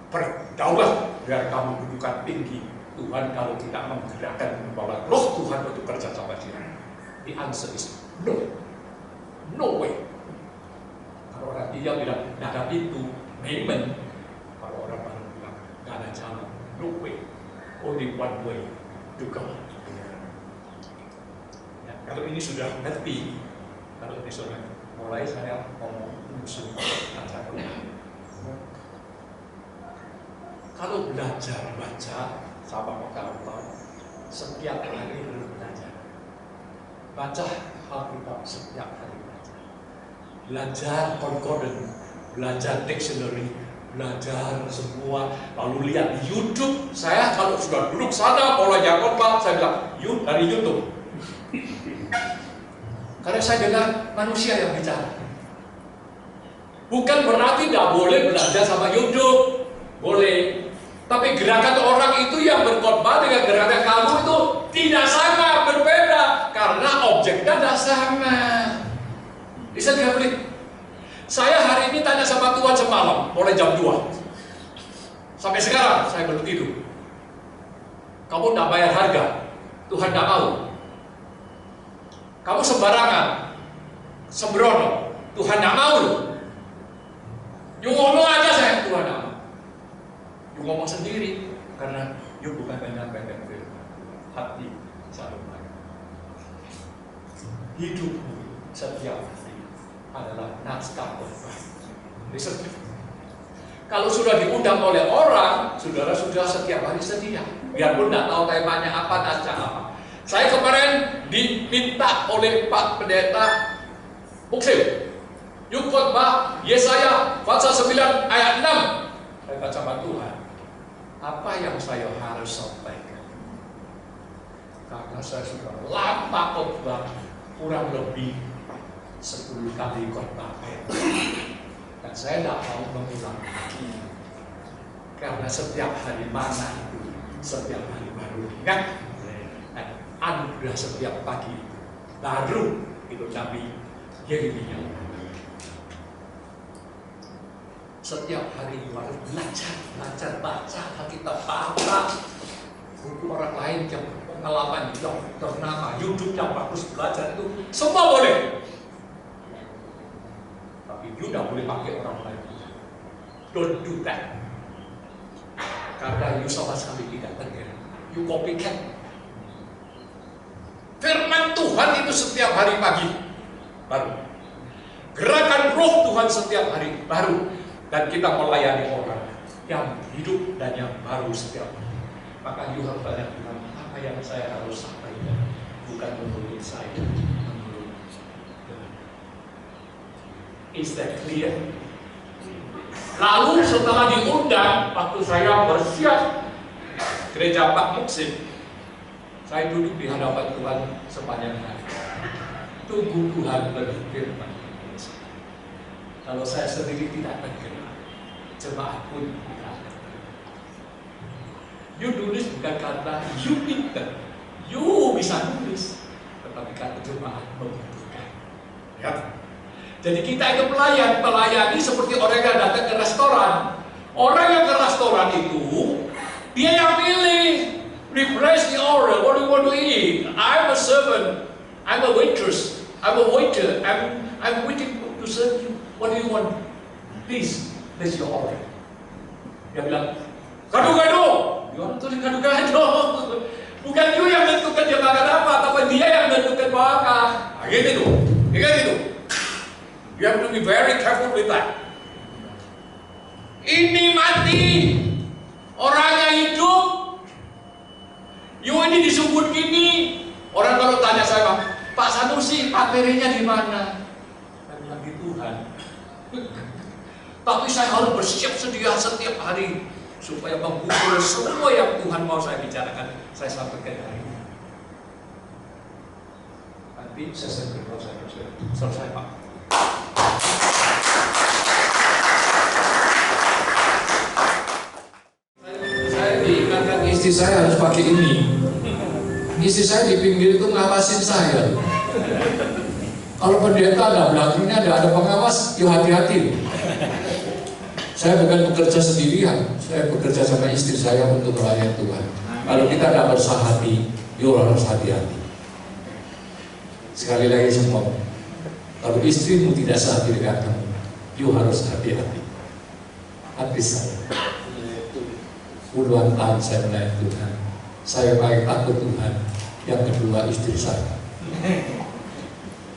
Speaker 3: berdaulat, biar kamu kedudukan tinggi. Tuhan kalau tidak menggerakkan kepala roh Tuhan untuk kerja sama dia, the answer is no, no way. Kalau orang dia bilang tidak ada pintu, amen. Kalau orang baru bilang tidak ada jalan, no way, only one way to go. Ya, kalau ini sudah ngerti, kalau ini sudah mulai saya ngomong musuh ajaku. Kalau belajar baca, sahabat Alkitab, setiap hari harus belajar. Baca Alkitab setiap hari baca. Belajar concordant, belajar dictionary, belajar semua. Lalu lihat di YouTube. Saya kalau sudah duduk sana mulai khotbah, saya bilang, "Yuk dari YouTube." Karena saya dengar manusia yang bicara. Bukan berarti tidak boleh belajar sama YouTube, boleh. Tapi gerakan orang itu yang berkhotbah dengan gerakan kamu itu tidak sama, berbeda. Karena objeknya tidak sama. Bisa tidak boleh? Saya hari ini tanya sama Tuhan semalam, mulai jam 2. Sampai sekarang saya belum tidur. Kamu tidak bayar harga, Tuhan tidak mau. Kamu sembarangan, sembrono, Tuhan tidak mau loh. You ngomong aja saya, Tuhan tidak mau. You ngomong sendiri, karena you bukan menyampaikan firman. Hati selalu baik. Hidupmu setiap hari adalah naskah khotbah. Listen. Kalau sudah diundang oleh orang, saudara sudah setiap hari sedia. Biarpun tidak tahu temanya apa, naskah apa. Saya kemarin diminta oleh Pak Pendeta Muksim, yuk khotbah Yesaya pasal 9 ayat 6. Saya baca sama Tuhan, apa yang saya harus sampaikan? Karena saya sudah lama khotbah, kurang lebih 10 kali khotbah. Dan saya tidak mau mengulang lagi. Karena setiap hari mana itu, setiap hari baru. Ingat? Anugerah setiap pagi itu baru itu Nabi Yeremia. Setiap hari harus belajar baca Alkitab, baca buku orang lain yang pengalaman yang ternama, YouTube yang bagus, belajar itu semua boleh. Tapi you tidak boleh pakai orang lain. Don't do that. Karena you sama sekali tidak tergerak. You copycat. Firman Tuhan itu setiap hari pagi baru. Gerakan roh Tuhan setiap hari baru. Dan kita melayani orang yang hidup dan yang baru setiap hari. Maka you harus banyak bilang, apa yang saya harus sampaikan, bukan menurut saya, menurut Tuhan. Is that clear? Lalu setelah diundang, waktu saya bersiap gereja Pak Muksim, saya duduk di hadapan Tuhan sepanjang hari. Tunggu Tuhan berfirman. Kalau saya sendiri tidak bergerak, jemaat pun tidak bergerak. You nulis bukan karena you pinter, you bisa nulis, tetapi karena jemaat membutuhkan. Ya. Jadi kita itu melayani seperti orang yang datang ke restoran. Orang yang ke restoran itu, dia yang pilih. Replace the order. What do you want to eat? I'm a servant. I'm a waitress. I'm a waiter. I'm waiting to serve you. What do you want? Please, place your order. Dia bilang, gado-gado. Dia orang tulis gado-gado. Bukan you yang menentukan dia makan apa, tapi dia yang menentukan mau apa. Nah, gitu. Ingat itu. You have to be very careful with that. Ini mati. Orangnya hidup. You ini disebut gini. Orang kalau tanya saya, Pak Sanusi, materinya di mana? Saya bilang di Tuhan. Tapi saya harus bersiap sedia setiap hari supaya mengukur semua yang Tuhan mau saya bicarakan, saya sampaikan hari ini. Nanti saya selesai Pak. Saya diingatkan istri saya harus pakai ini. Istri saya di pinggir itu ngawasin saya. Kalau pendeta ada belakangnya ada pengawas, yuk hati-hati. Saya bukan bekerja sendirian, saya bekerja sama istri saya untuk melayani Tuhan. Kalau kita tidak bersahati, yuk harus hati-hati. Sekali lagi semua, kalau istrimu tidak sehati dengan kamu, yuk harus hati-hati. Hati saya. Puluhan tahun saya melayani Tuhan. Saya paling takut Tuhan. Yang kedua istri saya.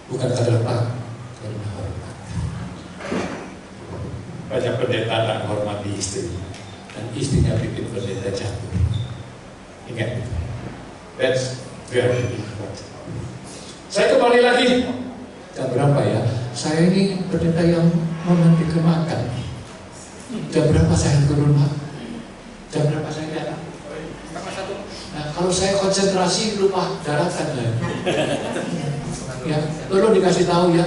Speaker 3: Bukan karena takut, karena hormat. banyak pendeta tak menghormati istri, dan istrinya bikin pendeta jatuh. Ingat, that's very important. Saya kembali lagi. Jam berapa ya? Saya ini pendeta yang menghentikan makan. Jam berapa saya turun makan? Jam berapa saya datang? Nah, kalau saya konsentrasi lupa daratan ya. Ya, tolong dikasih tahu ya.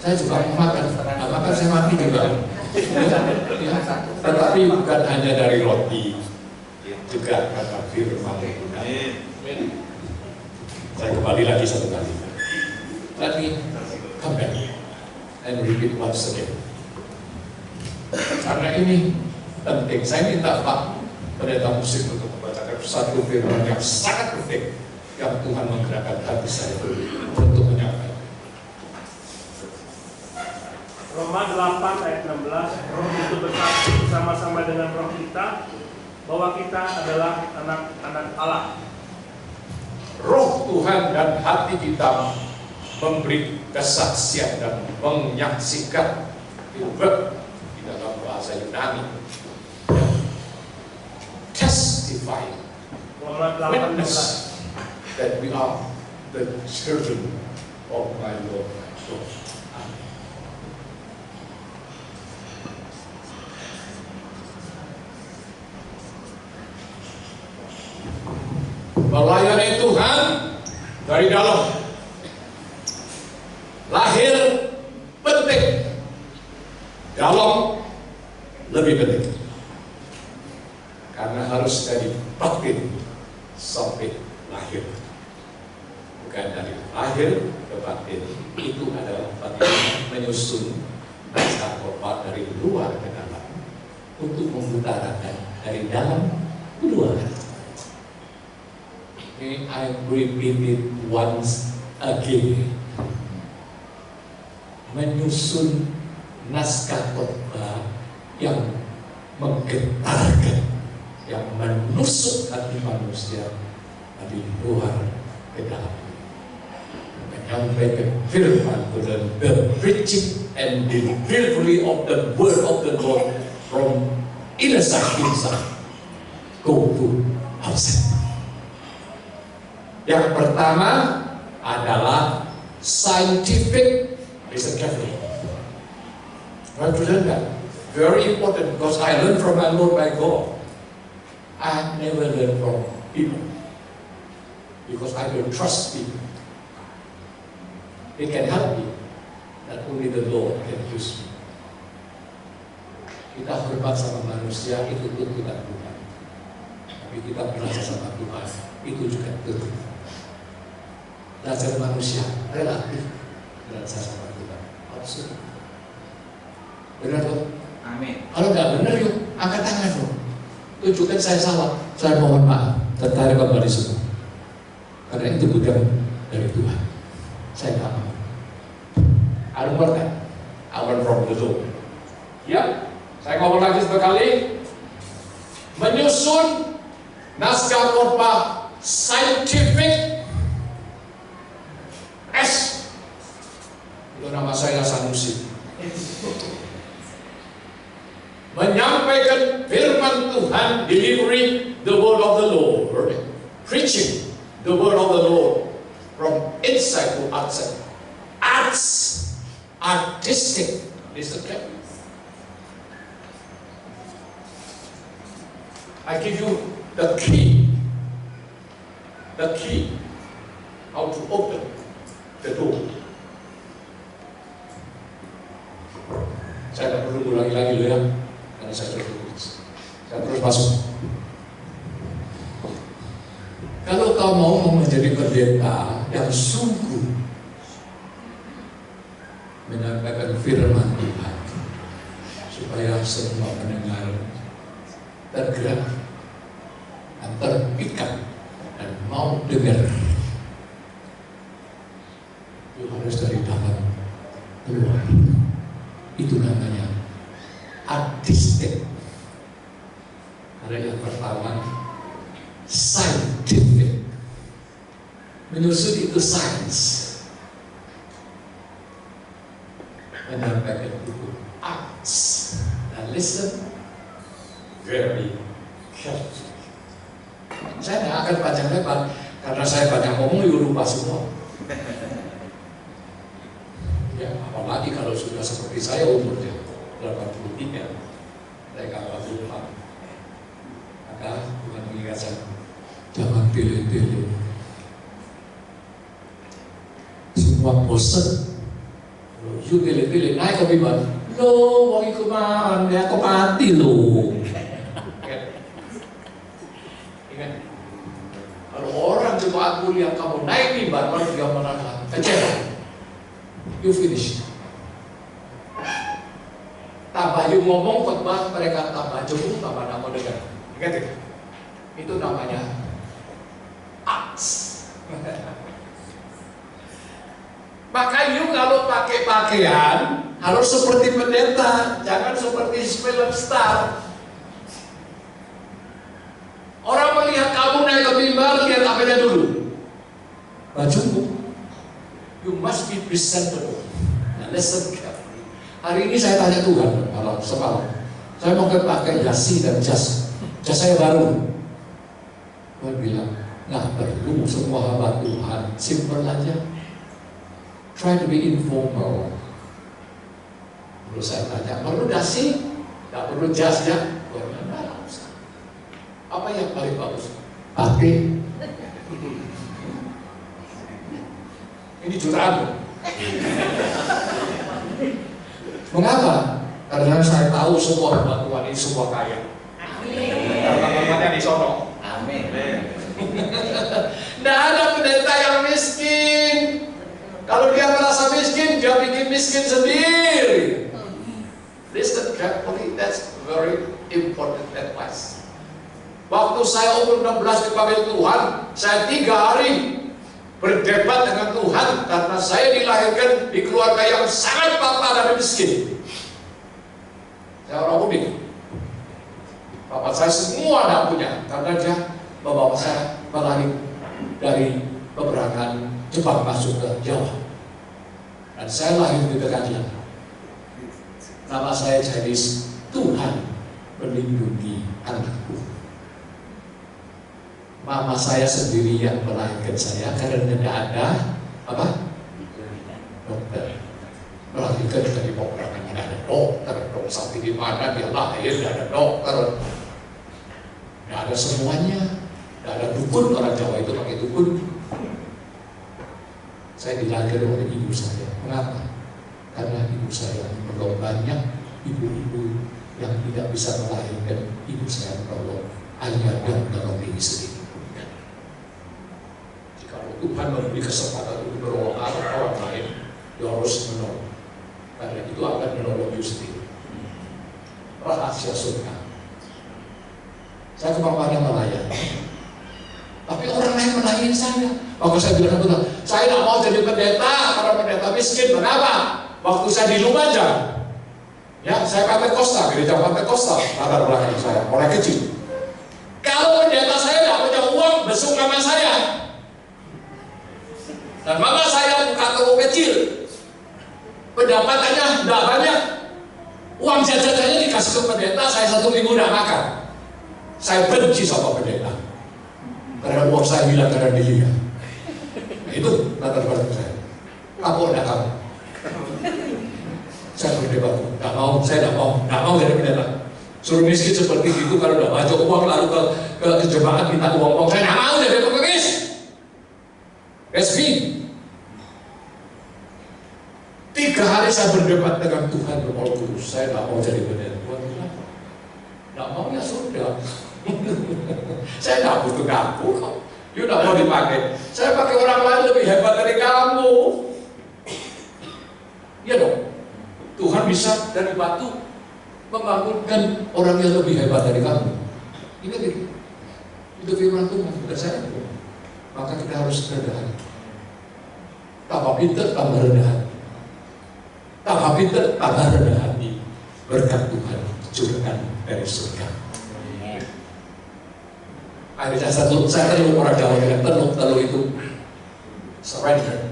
Speaker 3: Saya juga mau makan. Nah, makan saya mati juga. Ya, tetapi bukan hanya dari roti, juga kata firman Tuhan. Saya kembali lagi satu kali. Let me come back and repeat once again. Karena ini penting. Saya minta Pak pendeta musik untuk membacakan satu firman yang sangat penting yang Tuhan menggerakkan hati saya untuk menyampaikan.
Speaker 5: Roma 8 ayat 16, Roh itu bersaksi bersama-sama dengan roh kita bahwa kita adalah anak-anak Allah.
Speaker 3: Roh Tuhan dan hati kita memberi kesaksian dan menyaksikan verb di dalam bahasa Yunani, testify,
Speaker 5: Roma 8
Speaker 3: witness that we are the children of my Lord. Amen. Melayani Tuhan dari dalam, lahir penting, dalam lebih penting, karena harus dari batin sampai lahir, bukan dari lahir ke batin. Itu adalah bagaimana menyusun naskah khotbah dari luar ke dalam untuk mengutarakan dari dalam ke luar. May I repeat it once again. Menyusun naskah khotbah yang menggetarkan, yang menusuk hati manusia dari luar ke dalam, menyampaikan firman Tuhan, the preaching and delivery of the word of the Lord from inside go to outside. Yang pertama adalah scientific. Listen carefully. I have to learn that. Very important, because I learned from my Lord, my God. I never learn from people, because I don't trust people. They can help me, but only the Lord can use me. Kita hormat sama manusia, itu tuntutan Tuhan. Tapi kita belajar sama Tuhan, itu juga tuntutan. Belajar manusia relatif, belajar sama Tuhan absolut. Benar loh?
Speaker 1: Amin.
Speaker 3: Kalau nggak benar yuk angkat tangan loh. Tunjukkan saya salah, saya mohon maaf. Tertarik kembali semua. Karena itu bukan dari Tuhan. Saya nggak mau. I don't want that. I want from the Lord. Ya, saya ngomong lagi sekali. Menyusun naskah khotbah scientific. S. Itu nama saya Sanusi. Menyampaikan firman Tuhan, delivering the word of the Lord, preaching the word of the Lord from inside to outside. Arts, artistic. Listen carefully. I give you the key. The key. How to open the door. Saya tidak perlu ulangi lagi loh ya, karena saya sudah tulis. Saya terus masuk. Kalau kau mau menjadi pendeta yang sungguh menyampaikan firman Tuhan, supaya semua pendengar tergerak dan terpikat dan mau dengar, itu harus dari dalam keluar. Itu namanya artistik. Ada yang pertama scientific, menyusun itu sains, menyampaikan itu arts. Nah, listen very carefully. Saya tidak akan panjang lebar karena saya banyak ngomong lupa semua. Ya, apalagi kalau sudah seperti saya umurnya 83, mereka 84. Maka Tuhan mengingatkan, jangan pilih-pilih. Semua bosan. You pilih-pilih naik ke mimbar. Lo mau ikut mana? Ya kok mati lo. Ingat. Kalau orang jemaat mulia kamu naik mimbar, kalau dia menang, kecewa. You finish. Tambah you ngomong khotbah, mereka tambah jemput, tambah nama dengar. Ingat itu? Itu namanya aks. Maka you kalau pakai pakaian harus seperti pendeta, jangan seperti film star. Orang melihat kamu naik ke mimbar, lihat apanya dulu? Bajumu. You must be presentable. Nah, listen carefully. Hari ini saya tanya Tuhan semalam. Saya mau pakai jasi dan jas saya baru. Tuhan bilang, nggak perlu semua hamba Tuhan, simple aja. Try to be informal. Lalu saya tanya, perlu dasi? Nggak perlu jas ya? Apa yang paling bagus? Pakai. Ini jutaan. Mengapa? Karena saya tahu semua hamba Tuhan ini semua kaya. Karena tempatnya di sono.
Speaker 1: Amin.
Speaker 3: Tidak ada pendeta yang miskin. Kalau dia merasa miskin, dia bikin miskin sendiri. Listen carefully, that's very important advice. Waktu saya umur 16 dipanggil Tuhan, saya 3 hari berdebat dengan Tuhan karena saya dilahirkan di keluarga yang sangat papa dan miskin. Saya orang unik. Bapak saya semua tidak punya karena dia bapak saya berlari dari peperangan Jepang masuk ke Jawa. Dan saya lahir di dekatnya. Nama saya Chinese, Tuhan melindungi anakku. Mama saya sendiri yang melahirkan saya karena tidak ada apa? Dokter. Melahirkan dari peperangan tidak ada dokter. Dok sampai di mana dia lahir tidak ada dokter. Tidak ada semuanya. Tidak ada dukun, orang Jawa itu pakai dukun. Saya dilahirkan oleh ibu saya. Mengapa? Karena ibu saya menolong banyak ibu-ibu yang tidak bisa melahirkan. Ibu saya menolong ayah dan menolong diri sendiri. Kalau Tuhan memberi kesempatan untuk menolong orang lain, dia harus menolong. Karena itu akan menolong diri sendiri. Rahasia surga. Saya kemampuannya melayani. Tapi orang lain melayani saya. Maka saya bilang betul, saya tidak mau jadi pendeta karena pendeta miskin. Kenapa? Waktu saya di Lumajang, ya saya Pentakosta, gereja Pentakosta, latar belakang saya, orang kecil. Kalau pendeta saya tidak punya uang, besuk mama saya. Dan mama saya buka toko kecil, pendapatannya tidak banyak. Uang jajanannya dikasih ke pendeta, saya 1 minggu tidak makan. Saya benci sama pendeta. Karena uang saya hilang karena dia. Itu latar belakang saya. Kamu ada kamu. Saya berdebat, saya tidak mau jadi pendeta. Suruh miskin seperti itu kalau udah banyak uang lalu ke jemaat minta uang, saya tidak mau jadi pengemis. SB. 3 hari saya berdebat dengan Tuhan Roh Kudus. Saya tidak mau jadi pendeta. Tuhan bilang, tidak mau ya sudah. Saya tidak butuh kamu kok. You tidak mau dipakai. Saya pakai orang lain lebih hebat dari kamu. Iya dong. Tuhan bisa dari batu membangunkan orang yang lebih hebat dari kamu. Ingat itu. Itu firman Tuhan, bukan saya. Maka kita harus rendah hati. Tambah pintar, tambah rendah hati. Tambah pintar, tambah rendah hati. Berkat Tuhan curahkan dari surga. Akhirnya saya teluk orang Jawa dengan teluk itu surrender.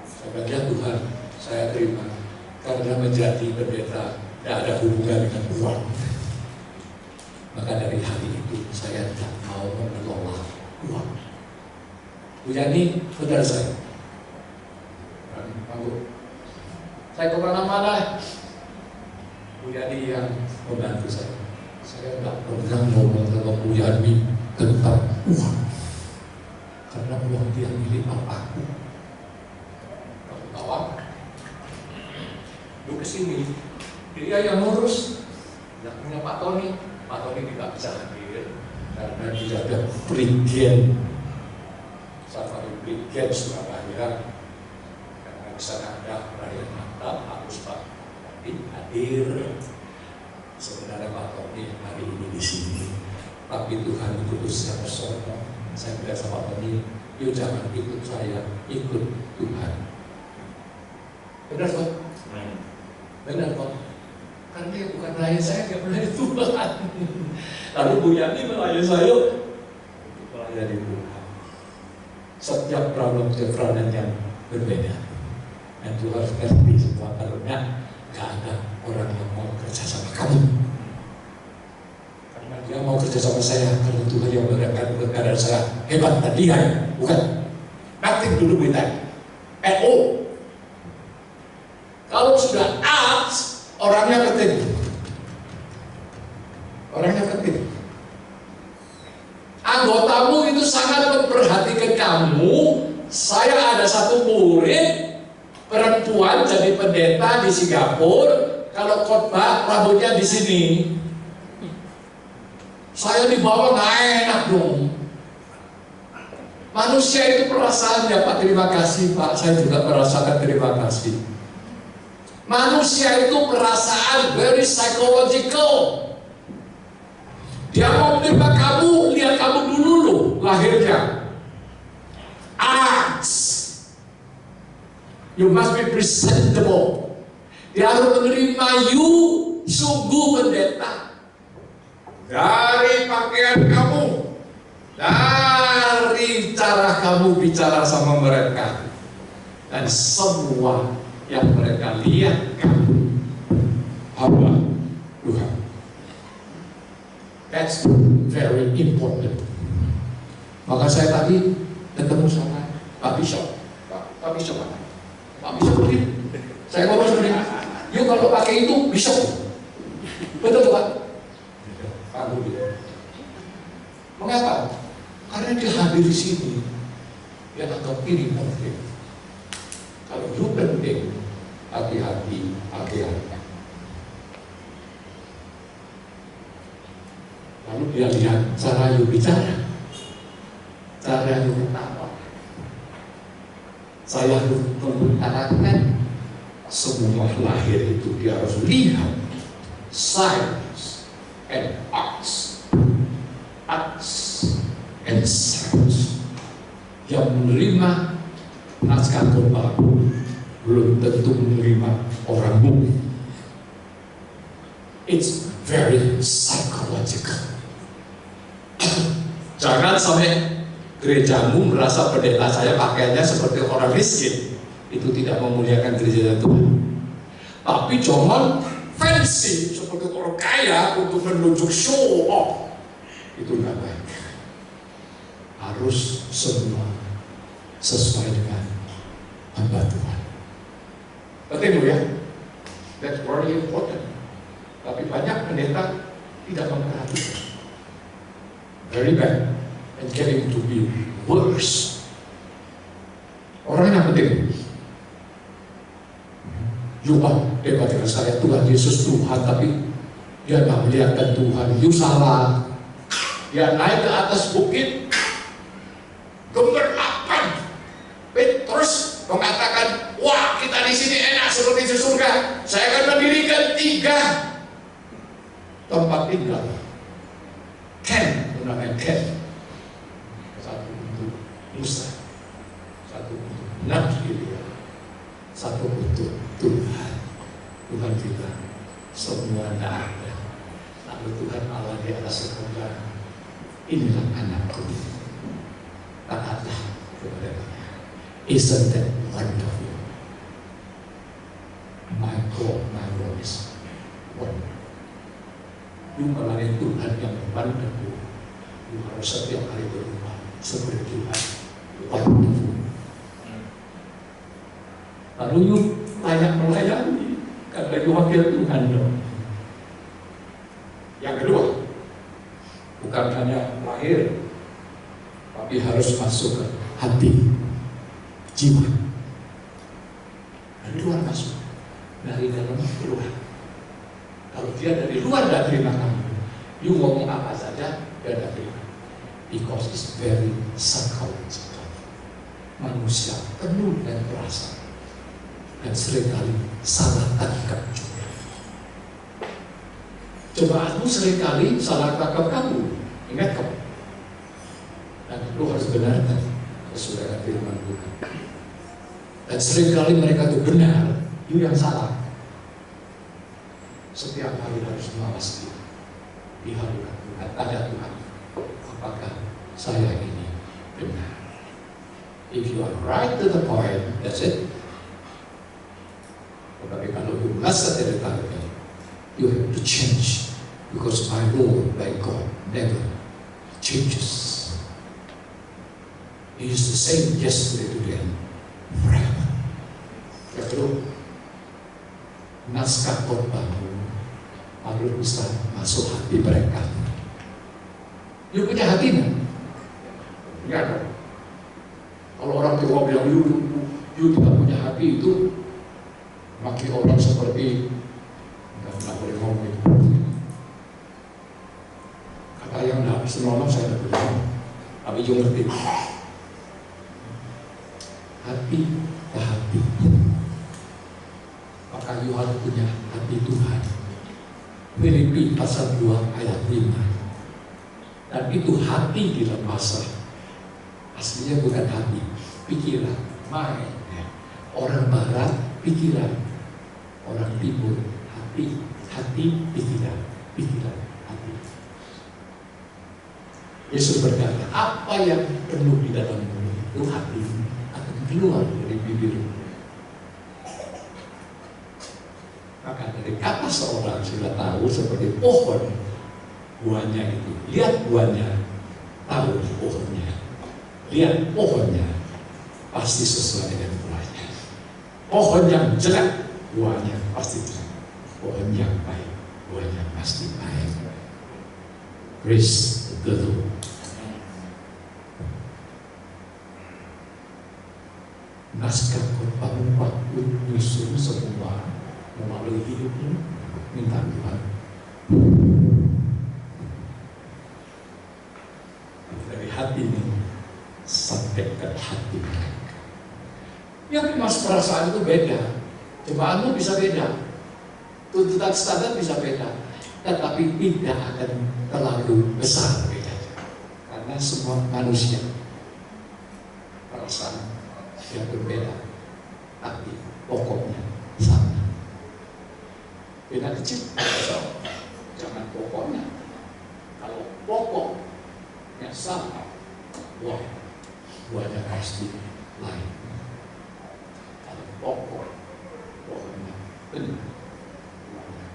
Speaker 3: Saya bilang, ya Tuhan, saya terima karena menjadi pendeta tidak ada hubungan dengan uang. Maka dari hari itu saya tidak mau mengelola uang. Bu Yani, saudara saya, saya kemana-mana, Bu Yani yang membantu saya. Saya tidak pernah ngomong sama Bu Yani tentang uang, karena uang dia milik bapakku. Kamu tahu apa? Lu kesini, dia yang ngurus, tidak punya Pak Tony. Pak Tony tidak bisa hadir karena tidak ada Brigjen Safari Brigjen Surabaya, karena di sana ada perayaan Natal, harus Pak Tony hadir. Sebenarnya Pak Tony hari ini di sini, tapi Tuhan kudusnya personal. Saya bilang sama Pak Tony, yuk jangan ikut saya, ikut Tuhan. Benar Pak? Benar Pak? Karena dia bukan melayani saya, dia melayani Tuhan. Lalu Bu Yani melayani saya untuk melayani Tuhan. Setiap peranan yang berbeda. Dan Tuhan harus ngerti semua karena gak ada orang yang mau kerja sama kamu. Karena dia mau kerja sama saya, karena Tuhan yang mengatakan keadaan saya hebat dan lihai, bukan? Nothing to do with that at all. Kalau sudah arts, orangnya penting. Orangnya penting. Anggotamu itu sangat memperhatikan kamu. Saya ada satu murid perempuan jadi pendeta di Singapura. Kalau khotbah rambutnya di sini. Saya dibawa nggak enak dong. Manusia itu perasaannya Pak, terima kasih Pak. Saya juga merasakan terima kasih. Manusia itu perasaan very psychological. Dia mau menerima kamu, lihat kamu dulu loh lahirnya. Arts. You must be presentable. Dia harus menerima you sungguh pendeta. Dari pakaian kamu, dari cara kamu bicara sama mereka, dan semua yang mereka lihat kamu hamba Tuhan. That's very important. Maka saya tadi ketemu sama Pak Bishop. Pak Bishop mana? Pak Bishop ini. Saya ngomong seperti ini. Yuk kalau pakai itu Bishop. Betul tuh Pak? Kamu gitu. Mengapa? Karena dia hadir di sini. Dia anggap ini penting. Kalau you penting, hati-hati, hati-hati. Lalu dia lihat cara you bicara, cara you ketawa. Saya mengutarakan semua lahir itu dia harus lihat science and arts, arts and science. Yang menerima naskah khotbah belum tentu menerima orang mukmin. It's very psychological. Jangan sampai gerejamu merasa pendeta saya pakaiannya seperti orang miskin. Itu tidak memuliakan gereja Tuhan. Tapi jangan fancy seperti orang kaya untuk menunjuk show off. Itu nggak baik. Harus semua sesuai dengan hamba Tuhan. Penting ya, that's very important. Tapi banyak pendeta tidak memperhatikan. Very bad and getting to be worse. Orang yang penting, dia katakan saya Tuhan Yesus Tuhan, tapi dia tidak melihatkan Tuhan. You salah. Dia naik ke atas bukit, gemerlapan. Petrus mengatakan, wah kita di sini enak seperti di surga. Saya akan mendirikan 3 tempat tinggal. Camp. Satu untuk Musa, satu untuk Nabi, satu untuk Tuhan. Tuhan kita semua tidak ada. Lalu Tuhan Allah di atas segala. Inilah anakku. Taatlah kepada Dia. Isn't that wonderful? My God, my voice. telepon. You melayani Tuhan yang memandang you. You harus setiap hari berubah seperti Tuhan. Wonderful. Lalu you layak melayani karena you wakil Tuhan dong. Yang kedua, bukan hanya lahir, tapi harus masuk ke hati, jiwa. Dari luar masuk, dari dalam keluar. Kalau dia dari luar tidak terima kamu, you ngomong apa saja, dia tidak terima. Because it's very psychological. Manusia penuh dan perasaan, dan seringkali salah tangkap juga. Cobaanmu seringkali salah tangkap kamu. Ingat kamu. Dan itu harus benarkan sesuai dengan firman Tuhan. Dan seringkali mereka itu benar, you yang salah. Setiap hari harus mengawasi di hadapan Tuhan, tanya Tuhan, apakah saya ini benar? If you are right to the point, that's it. Tetapi kalau you merasa dari target, you have to change, because my Lord, my God, never changes. He is the same yesterday, today, and forever. Yang kedua, naskah khotbahmu harus bisa masuk hati mereka. You punya hati kan? Enggak kan? Kalau orang tua bilang you tidak punya hati, itu maki orang seperti nggak boleh ngomong itu. Kata yang tidak senonoh saya tidak bilang, tapi you ngerti. Hati ke hati. Maka you harus punya hati Tuhan. Filipi pasal 2 ayat 5. Dan itu hati di dalam bahasa. Aslinya bukan hati, pikiran, mind. Orang barat, pikiran. Orang timur, hati. Hati, pikiran. Pikiran, hati. Yesus berkata, apa yang penuh di dalam mulut itu hati akan keluar dari bibir. Maka dari kata seorang sudah tahu seperti pohon buahnya itu. Lihat buahnya, tahu pohonnya. Lihat pohonnya, pasti sesuai dengan buahnya. Pohon yang jelek, buahnya pasti jelek. Pohon yang baik, buahnya pasti baik. Praise the Lord. Naskah khotbahmu waktu nyusun semua melalui hidupmu, minta Tuhan dari hati ini sampai ke hati mereka. Yang mas perasaan itu beda, cobaanmu bisa beda, tuntutan standar bisa beda, tetapi tidak akan terlalu besar bedanya, karena semua manusia perasaan yang berbeda, tapi pokoknya sama. Beda kecil, jangan pokoknya. Kalau pokoknya sama, buahnya pasti lain. Kalau pokoknya benar, buahnya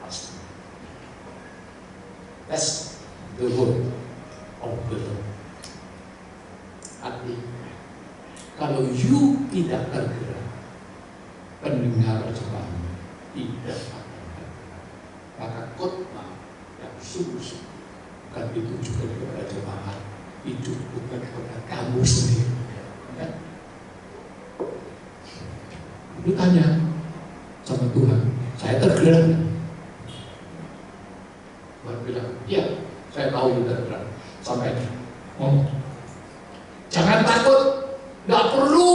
Speaker 3: pasti. That's the word of the Lord. Artinya, kalau you tidak tergerak, pendengar jemaatmu tidak akan. Maka khotbah yang sungguh-sungguh bukan ditujukan kepada jemaat, itu bukan kepada kamu sendiri. Ya? Lu tanya sama Tuhan, saya tergerak. Tuhan bilang, iya, saya tahu you tergerak. Sampai ngomong, jangan takut, nggak perlu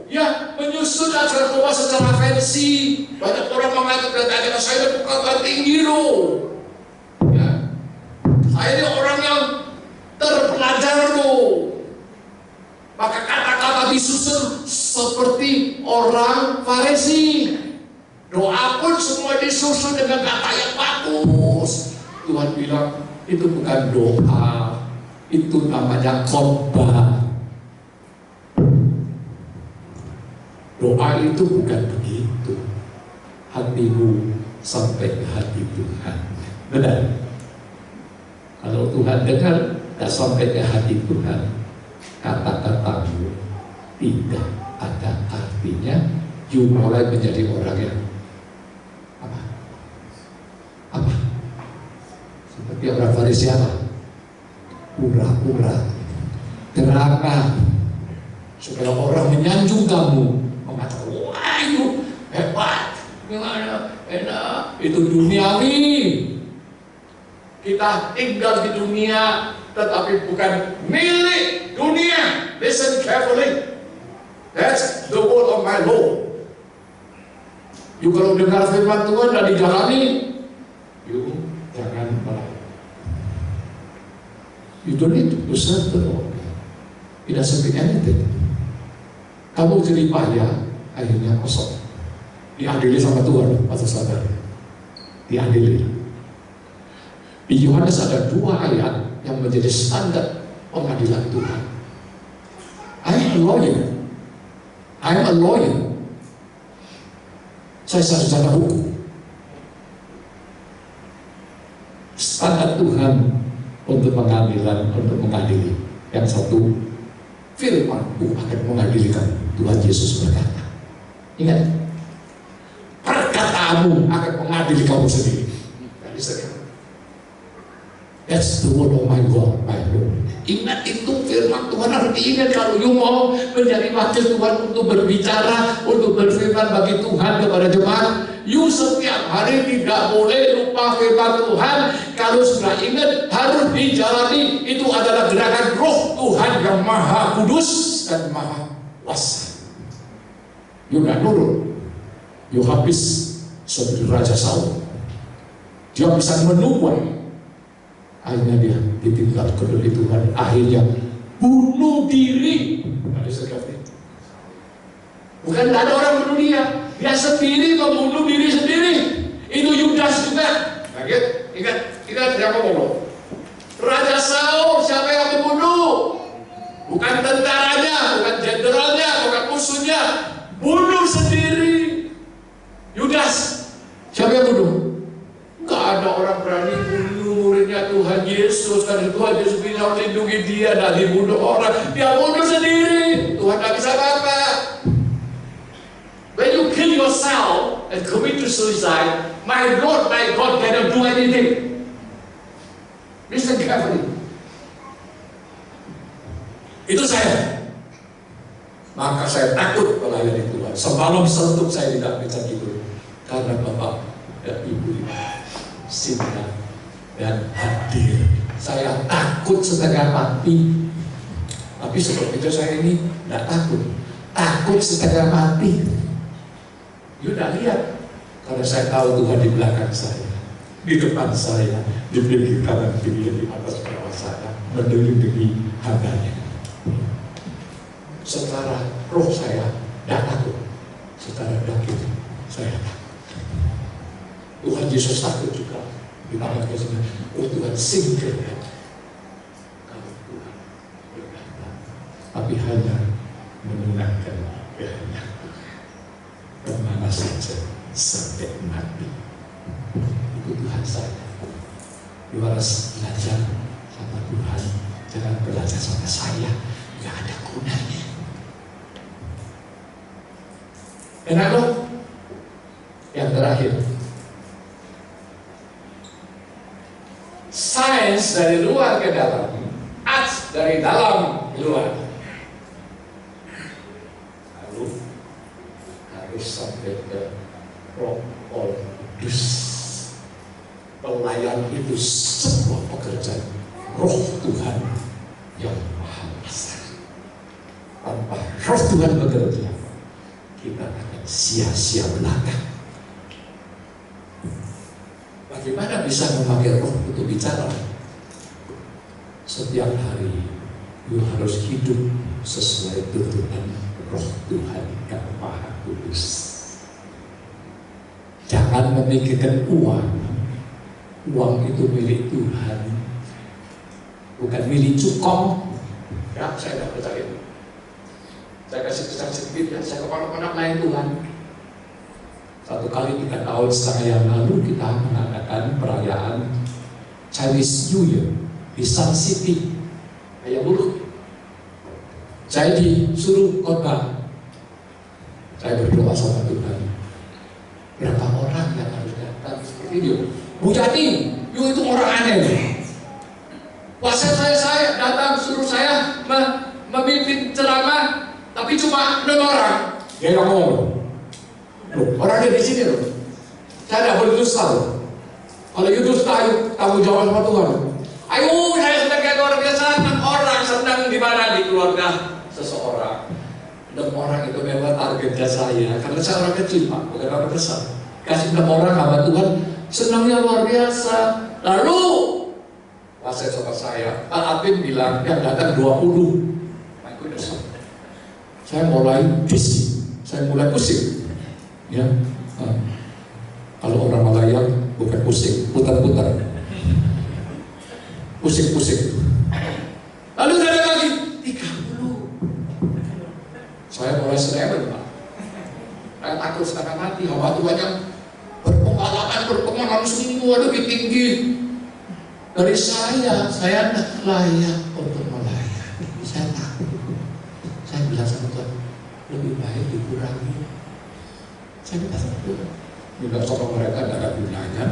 Speaker 3: ya menyusun acara khotbah secara fancy. Banyak orang mengatakan saya bukan tinggi loh. Ya. Saya ini orang yang terpelajar loh. Maka kata-kata disusun seperti orang Farisi. Doa pun semua disusun dengan kata yang bagus. Tuhan bilang itu bukan doa, itu namanya khotbah. Doa itu bukan begitu. Hatimu sampai ke hati Tuhan. Benar? Kalau Tuhan dengar tak sampai ke hati Tuhan, kata-katamu tidak ada artinya. You mulai menjadi orang yang apa? Seperti orang Farisi apa? Pura-pura, terangkan, supaya orang menyanjung kamu, mengatakan, wah itu hebat, gimana, enak, itu duniawi. Kita tinggal di dunia, tetapi bukan milik dunia. Listen carefully. That's the word of my Lord. You kalau dengar firman Tuhan dan dijalani, you jangan malah. You don't need to serve the Lord. It doesn't mean anything. Kamu jadi payah, akhirnya kosong. Diadili sama Tuhan, atau sadar. Diadili. Di Yohanes ada 2 ayat yang menjadi standar pengadilan Tuhan. I'm a lawyer. Saya sarjana hukum. Standar Tuhan untuk pengadilan, untuk mengadili. Yang satu, firman-Ku akan mengadili kamu. Tuhan Yesus berkata. Ingat, perkataanmu akan mengadili kamu sendiri. That's the word of my God, my Lord. Ingat itu firman Tuhan, harus diingat kalau you mau menjadi wakil Tuhan untuk berbicara, untuk berfirman bagi Tuhan kepada jemaat. You setiap hari tidak boleh lupa firman Tuhan. Kalau sudah ingat, harus dijalani. Itu adalah gerakan Roh Tuhan yang Maha Kudus dan Maha Kuasa. You gak nurut, you habis seperti Raja Saul. Dia bisa menuai. Akhirnya dia ditinggalkan oleh Tuhan. Akhirnya bunuh diri. Bukan ada orang bunuh dia. Dia sendiri membunuh diri sendiri. Itu Yudas juga. Ingat siapa ngomong? Raja Saul, siapa yang membunuh? Bukan tentaranya, bukan jenderalnya, bukan musuhnya. Bunuh sendiri. Yudas, siapa yang bunuh? Gak ada orang berani bunuh muridnya Tuhan Yesus. Karena Tuhan Yesus bisa melindungi dia dan dibunuh orang. Dia bunuh sendiri. Tuhan gak bisa apa-apa. When you kill yourself and commit to suicide, my Lord, my God cannot do anything. Listen carefully. Itu saya. Maka saya takut melayani Tuhan. Semalam sentuk saya tidak bisa tidur. Karena Bapak dan Ibu Sinta dan hadir. Saya takut setengah mati. Tapi sebelum itu saya ini tidak takut. Takut setengah mati. You tidak lihat. Karena saya tahu Tuhan di belakang saya, di depan saya, di belakang kanan kiri, di atas bawah saya, melindungi hambanya. Secara roh saya tidak takut. Secara daging saya takut. Tuhan Yesus takut juga. Ditambah kesana, oh Tuhan singkirkan. Kalau Tuhan berkata, tapi hanya menunaikan kehendak. Kemana saja sampai mati. Itu Tuhan saya. You harus belajar sama Tuhan, jangan belajar sama saya. Gak ada gunanya. Enak loh. Yang terakhir, sains dari luar ke dalam, arts dari dalam ke luar. Lalu harus sampai ke Roh Kudus. Pelayan itu sebuah pekerjaan Roh Tuhan yang Maha Besar. Tanpa Roh Tuhan bekerja, kita akan sia-sia belaka. Bagaimana bisa memakai roh untuk bicara? Setiap hari, you harus hidup sesuai tuntunan Roh Tuhan yang Maha Kudus. Jangan memikirkan uang. Uang itu milik Tuhan, bukan milik cukong. Ya, saya tidak percaya. Saya kasih pesan sedikit ya, saya kemana-mana lain Tuhan. Satu kali 3 tahun setengah yang lalu kita mengadakan perayaan Chinese New Year di Sun City, kayak buruk. Saya disuruh khotbah. Saya berdoa sama Tuhan, berapa orang yang harus datang seperti itu? Bu Jati, you itu orang aneh. Wasit saya datang suruh saya memimpin ceramah, tapi cuma 6 orang. Dia nggak ngomong. Orangnya di sini loh. Saya tidak boleh dusta loh. Kalau you dusta, tanggung jawab sama Tuhan. Ayo, saya sebagai orang biasa, 6 orang senang di mana di keluarga seseorang. 6 orang itu memang targetnya saya, karena saya orang kecil Pak, bukan orang besar. Kasih 6 orang sama Tuhan, senangnya luar biasa. Lalu wasit sama saya, Pak Apin bilang yang datang 20. My goodness. Saya mulai pusing. Ya, kalau orang Malayan bukan pusing, putar-putar, pusing. Lalu ada lagi 30. Saya mulai senewan Pak. Saya takut setengah mati. Hawa Tuhan yang berpengalaman semua lebih tinggi dari saya tidak layak untuk melayani. Saya takut. Saya bilang sama Tuhan, lebih baik dikurangi. Saya minta sama Tuhan. Minta sama mereka tidak ada gunanya.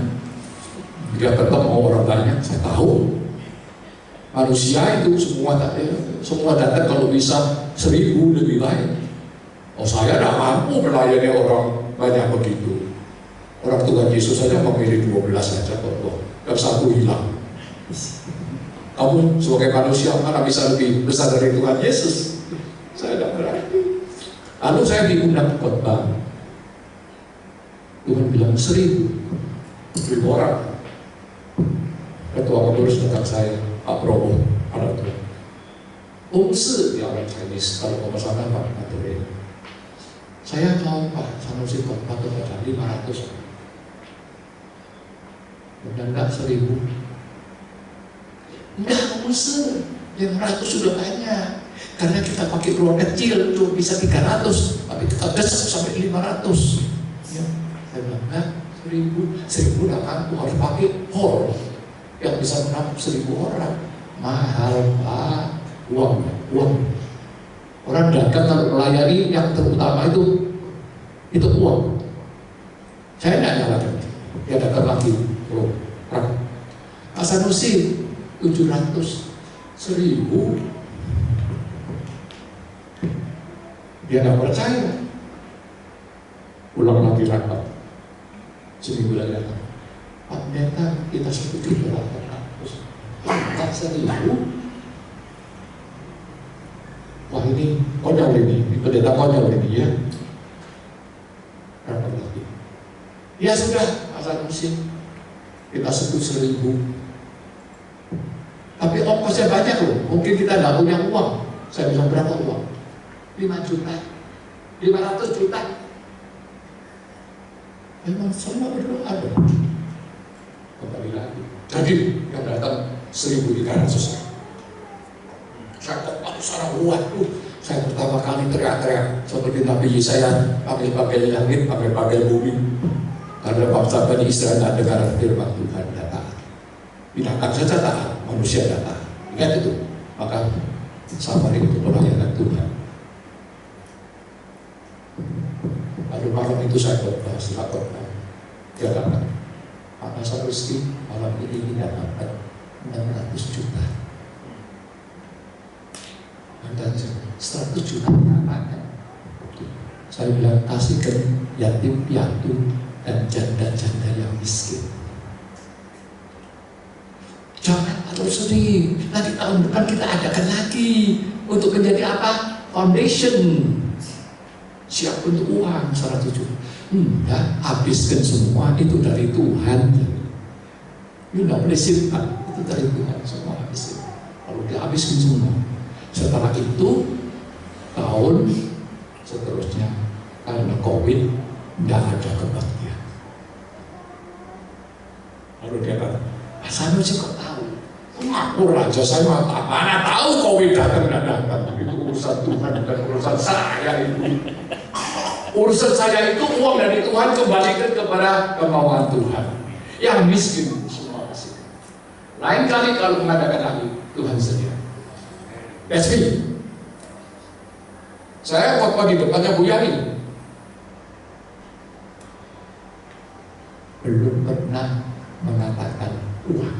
Speaker 3: Dia tetap mau orang banyak. Saya tahu manusia itu semua datang kalau bisa 1000 lebih baik. Oh saya tidak mampu melayani orang banyak begitu. Orang Tuhan Yesus saja memilih 12 saja kok. Dan 1 hilang. Kamu sebagai manusia mana bisa lebih besar dari Tuhan Yesus? Saya tidak berani. Lalu saya diundang khotbah. Tuhan bilang 1000 orang. Ketua pengurus datang saya, Pak Prabowo, anak Tuhan. Dia orang Chinese, kalau mau sana Pak Naturin. Saya mau Pak Sanusi khotbah kepada 500. Dan enggak 1000. Enggak, Umse, 500 sudah banyak. Karena kita pakai ruang kecil itu bisa 300, tapi kita desak sampai 500. Ya. Saya bilang, nah 1000 datang harus pakai hall yang bisa menampung 1000 orang. Mahal Pak, uang. Orang dagang kalau melayani yang terutama itu uang. Saya tidak nyalakan. Dia datang lagi, Pak Sanusi 700, 1000. Dia tidak percaya. Ulang lagi rapat. Seminggu lagi datang. Pak Pendeta, kita setuju 800. Angkat 1000. Wah ini konyol ini pendeta konyol ini ya. Rapat lagi. Ya sudah, Pak Sanusi. Kita sebut 1000. Tapi ongkosnya banyak loh. Mungkin kita tidak punya uang. Saya bilang berapa uang? 5 juta. 500 juta. Memang semua berdoa dong. Kembali lagi. Jadi yang datang 1.300. Saya kok sangat kuat tuh. Saya pertama kali teriak-teriak seperti Nabi Yesaya, panggil-panggil langit, panggil-panggil bumi. Karena bangsa Bani Israel tidak dengar firman Tuhan datang. Binatang saja taat, manusia datang. Ingat itu. Maka safari itu pelayanan Tuhan. Lalu malam itu saya khotbah, setelah khotbah dia kata, Pak Sanusi malam ini tidak dapat 600 juta. Dan 100 juta apa? Saya bilang kasihkan yatim piatu dan janda-janda yang miskin. Jangan terlalu sering. Nanti tahun depan kita adakan lagi untuk menjadi apa? Foundation. Siap untuk uang 100 juta. Enggak, habiskan semua itu dari Tuhan. Ini tidak boleh simpan, itu dari Tuhan semua habiskan. Kalau dia habiskan semua, setelah itu tahun seterusnya karena COVID tidak ada kebaktian. Lalu dia kata, Sanusi kok tahu? Aku raja saya mana tahu COVID datang dan datang. Itu urusan Tuhan dan urusan saya itu. Urusan saya itu uang dari Tuhan kembalikan kepada kemauan Tuhan. Yang miskin semua kasih. Lain kali kalau mengadakan lagi, Tuhan sedia. That's me. Saya khotbah di depannya Bu Yani. Belum pernah mengatakan uang.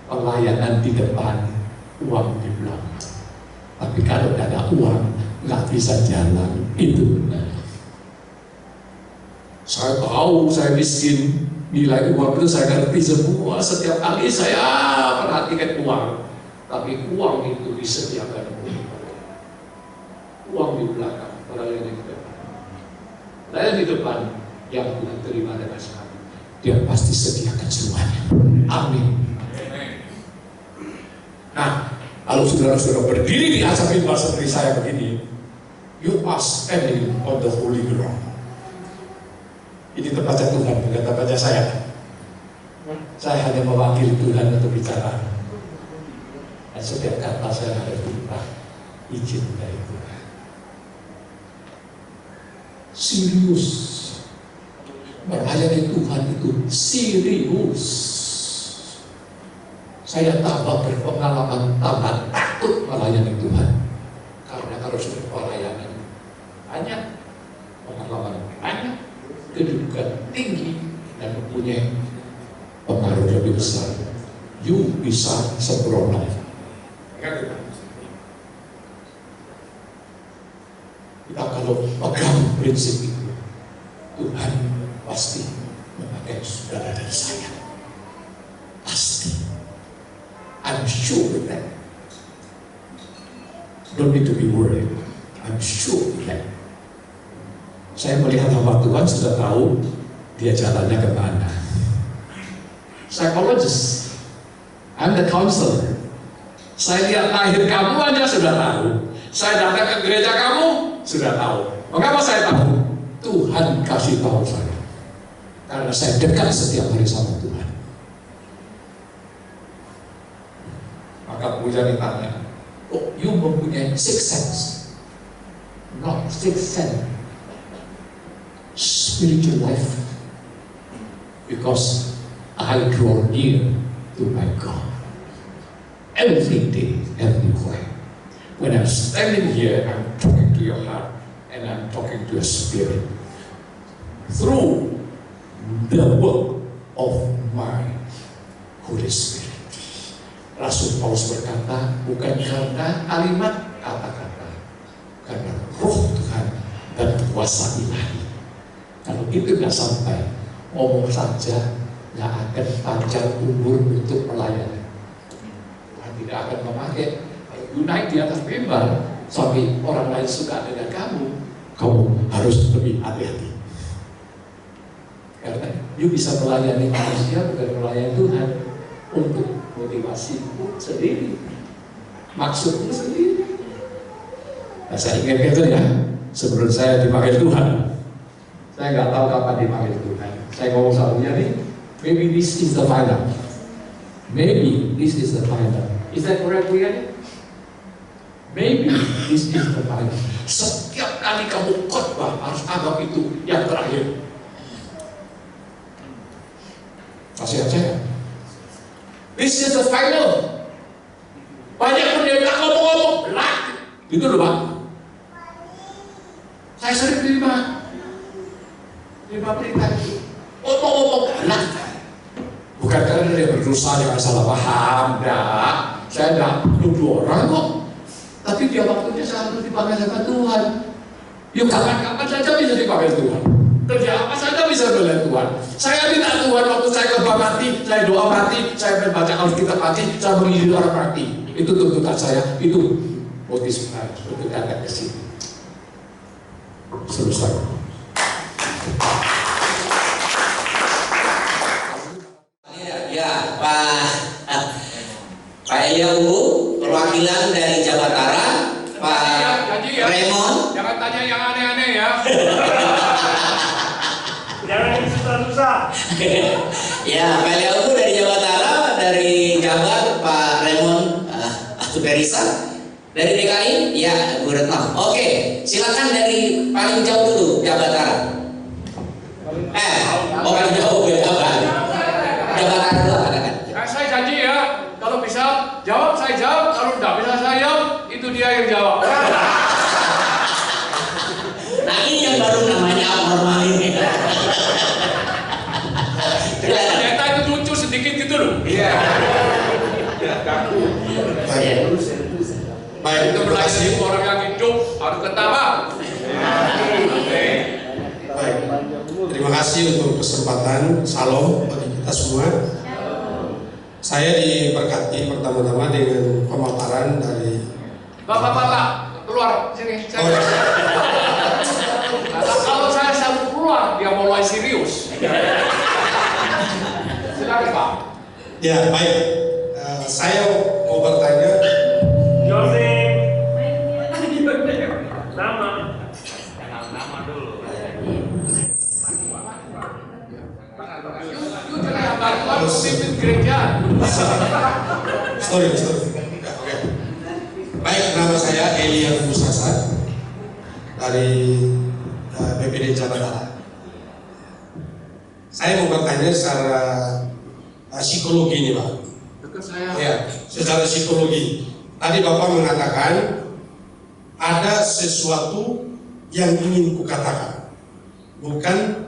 Speaker 3: Pelayanan di depan, uang di belakang. Tapi kalau tidak ada uang, nggak bisa jalan. Itu benar. Saya tahu saya miskin, nilai uang itu saya ngerti semua. Setiap kali saya perhatikan uang, tapi uang itu disediakan uang di belakang, pelayanan di depan. Pelayanan di depan yang Tuhan terima dengan sekali, Dia pasti sediakan semuanya. Amin. Nah, kalau saudara-saudara berdiri di atas mimbar seperti saya begini, you are standing on the holy ground. Ini tempatnya Tuhan, bukan tempatnya saya. Saya hanya mewakili Tuhan untuk bicara. Dan setiap kata saya harus berubah izin dari Tuhan. Serius. Melayani Tuhan itu serius. Saya tambah berpengalaman, tambah takut melayani Tuhan. Karena kalau sudah pelayanan banyak, pengalaman banyak, kedudukan tinggi, dan mempunyai pengaruh lebih besar. You bisa sembrono. Kita kalau pegang prinsip itu, Tuhan pasti memakai saudara dan saya. Pasti. I'm sure with that. Don't need to be worried. I'm sure with that. Saya melihat hamba Tuhan sudah tahu dia jalannya kemana. Psychologist, I'm the counselor. Saya lihat lahir kamu aja sudah tahu. Saya datang ke gereja kamu sudah tahu. Mengapa saya tahu? Tuhan kasih tahu saya. Karena saya dekat setiap hari sama Tuhan. Maka Bu Jani tanya, oh, you mempunyai sixth sense, not sixth sense, spiritual life, because I draw near to my God every day, everywhere. When I'm standing here, I'm talking to your heart and I'm talking to your spirit through the work of my Holy Spirit. Rasul Paulus berkata, bukan karena kalimat kata-kata, karena roh Tuhan dan kuasa ilahi. Kalau itu nggak sampai, ngomong saja nggak akan panjang umur untuk melayani. Tuhan tidak akan memakai. Kalau naik di atas mimbar, sampai orang lain suka dengan kamu harus lebih hati-hati. Karena you bisa melayani manusia, bukan melayani Tuhan, untuk motivasimu sendiri, maksudmu sendiri. Nah, saya ingat itu ya, sebelum saya dipanggil Tuhan, saya nggak tahu kapan dipanggil Tuhan. Saya ngomong selalunya nih, maybe this is the final. Maybe this is the final. Is that correct, Bu Yani? Maybe this is the final. Setiap kali kamu khotbah harus anggap itu yang terakhir. Nasihat saya. This is the final. Banyak pendeta ngomong-ngomong belak. Gitu loh Pak. Saya sering terima berita itu. Ngomong-ngomong belak. Bukan karena dia berdosa, jangan salah paham. Enggak. Saya enggak nuduh orang kok. Tapi dia waktunya selalu dipanggil sama Tuhan. Yuk kapan-kapan saja bisa dipanggil Tuhan. Kerja apa saja bisa bela Tuhan. Saya minta Tuhan waktu saya khotbah mati, saya doa mati, saya membaca Alkitab mati, saya mengizinkan orang mati. Itu tuntutan saya, itu motif saya untuk datang ke sini. Selesai.
Speaker 1: Ya, Pak Eliau, perwakilan dari Jawa Tara, Pak Raymond.
Speaker 3: Jangan tanya yang aneh-aneh ya.
Speaker 5: Jangan susah-susah.
Speaker 1: Ya, Pak Eliau dari Jawa Tara, dari Jabar Pak Raymond Atuberisa, Dari DKI? Ya, Bu Retno. Oke, silakan dari paling jauh dulu, Jawa Barat. Paling jauh Jawa Barat. Jawa Barat dulu katakan.
Speaker 3: Saya janji ya, kalau bisa jawab saya jawab, kalau tidak bisa saya jawab, itu dia yang jawab.
Speaker 1: Nah ini yang baru namanya abnormal ini.
Speaker 3: Ternyata itu lucu sedikit gitu loh. Iya. Kaku.
Speaker 6: Baik,
Speaker 3: Itu belajar orang yang hidup harus ketawa.
Speaker 6: baik. Terima kasih untuk kesempatan. Salam bagi kita semua. Saya diberkati pertama-tama dengan pemaparan dari
Speaker 3: Bapak-bapak, keluar sini.
Speaker 6: Oh, ya.
Speaker 3: Kalau saya selalu keluar, dia mulai serius. Silakan Pak.
Speaker 6: Ya, baik. Saya mau bertanya.
Speaker 5: Joseph. Nama.
Speaker 3: Itu jangan bantuan pemimpin gereja.
Speaker 6: Story. Oke. Baik, nama saya Elia Musasa dari BPD Jawa Barat. Saya mau bertanya secara psikologi nih, Pak.
Speaker 3: Dekat saya.
Speaker 6: Ya, secara psikologi. Tadi Bapak mengatakan ada sesuatu yang ingin kukatakan, bukan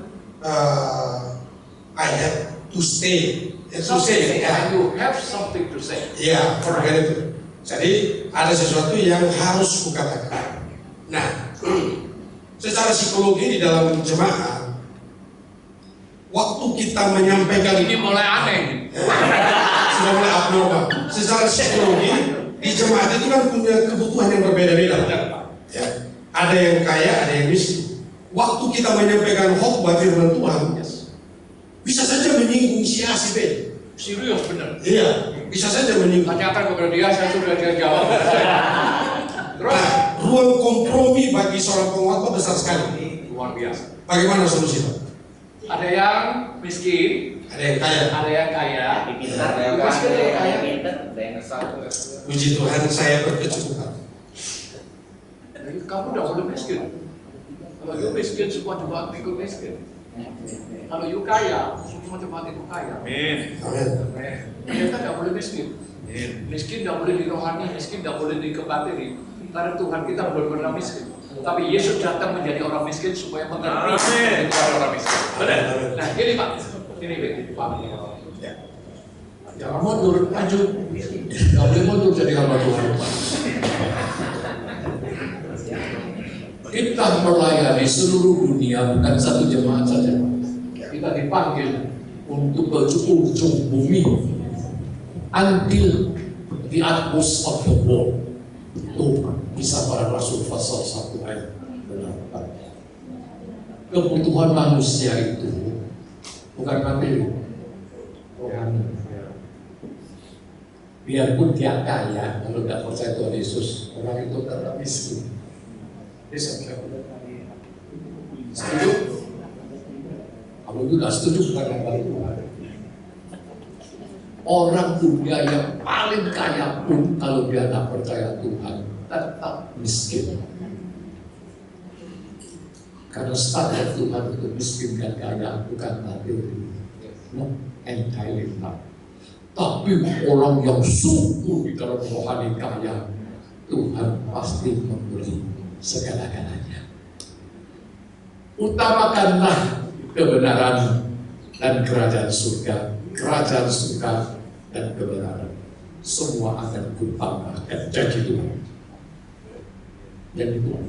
Speaker 6: ayat to stay.
Speaker 3: Something,
Speaker 6: Ya.
Speaker 3: you have something to say.
Speaker 6: Iya, bukan itu. Jadi ada sesuatu yang harus kukatakan. Nah, secara psikologi di dalam jemaat, waktu kita menyampaikan
Speaker 3: Ini mulai aneh.
Speaker 6: sudah mulai abnormal. Secara psikologi di jemaat itu kan punya kebutuhan yang berbeda-beda. Ya. Ada yang kaya, ada yang miskin. Waktu kita menyampaikan khotbah firman Tuhan, bisa saja menyinggung si A si B.
Speaker 3: Serius benar.
Speaker 6: Iya, bisa saja menyinggung.
Speaker 3: Tanyakan kepada dia, saya sudah dia jawab. Terus
Speaker 6: Nah, ruang kompromi bagi seorang pengkhotbah besar sekali.
Speaker 3: luar biasa.
Speaker 6: Bagaimana solusi, Pak?
Speaker 3: Ada yang miskin,
Speaker 6: Ada yang kaya.
Speaker 3: ada yang kaya,
Speaker 1: Pintar,
Speaker 3: ada yang miskin, ada yang kaya.
Speaker 6: Puji Tuhan, saya berkecukupan.
Speaker 3: Jadi kamu tidak boleh miskin. Kalau you miskin, semua cuma ikut miskin. Kalau you kaya, semua cuma ikut kaya.
Speaker 6: Amin.
Speaker 3: Kita tidak boleh miskin. Miskin tidak boleh di rohani, miskin tidak boleh di kebatini. Karena Tuhan kita belum pernah miskin. Tapi Yesus datang menjadi orang miskin supaya mengerti itu orang miskin. Benar? Nah, ini Pak. Ini Pak. Jangan mundur, maju. Tidak boleh mundur jadi hamba Tuhan. Kita melayani seluruh dunia, bukan satu jemaat saja. Kita dipanggil untuk ke ujung bumi, until the utmost of the world. Itu Kisah Para Rasul pasal 1 ayat 8. Kebutuhan manusia itu bukan materi, rohani. Biarpun dia kaya, kalau tidak percaya Tuhan Yesus, orang itu tetap miskin. Setuju? Kalau itu tidak setuju, bukan yang paling Tuhan. Orang dunia yang paling kaya pun kalau dia tidak percaya Tuhan tetap miskin. Karena standar Tuhan itu miskin dan kaya bukan materi, no, entirely not. Tapi orang yang sungguh di dalam rohani kaya, Tuhan pasti memberi segala-galanya. Utamakanlah kebenaran dan kerajaan surga dan kebenaran. Semua akan kutambahkan. Janji Tuhan. Janji Tuhan.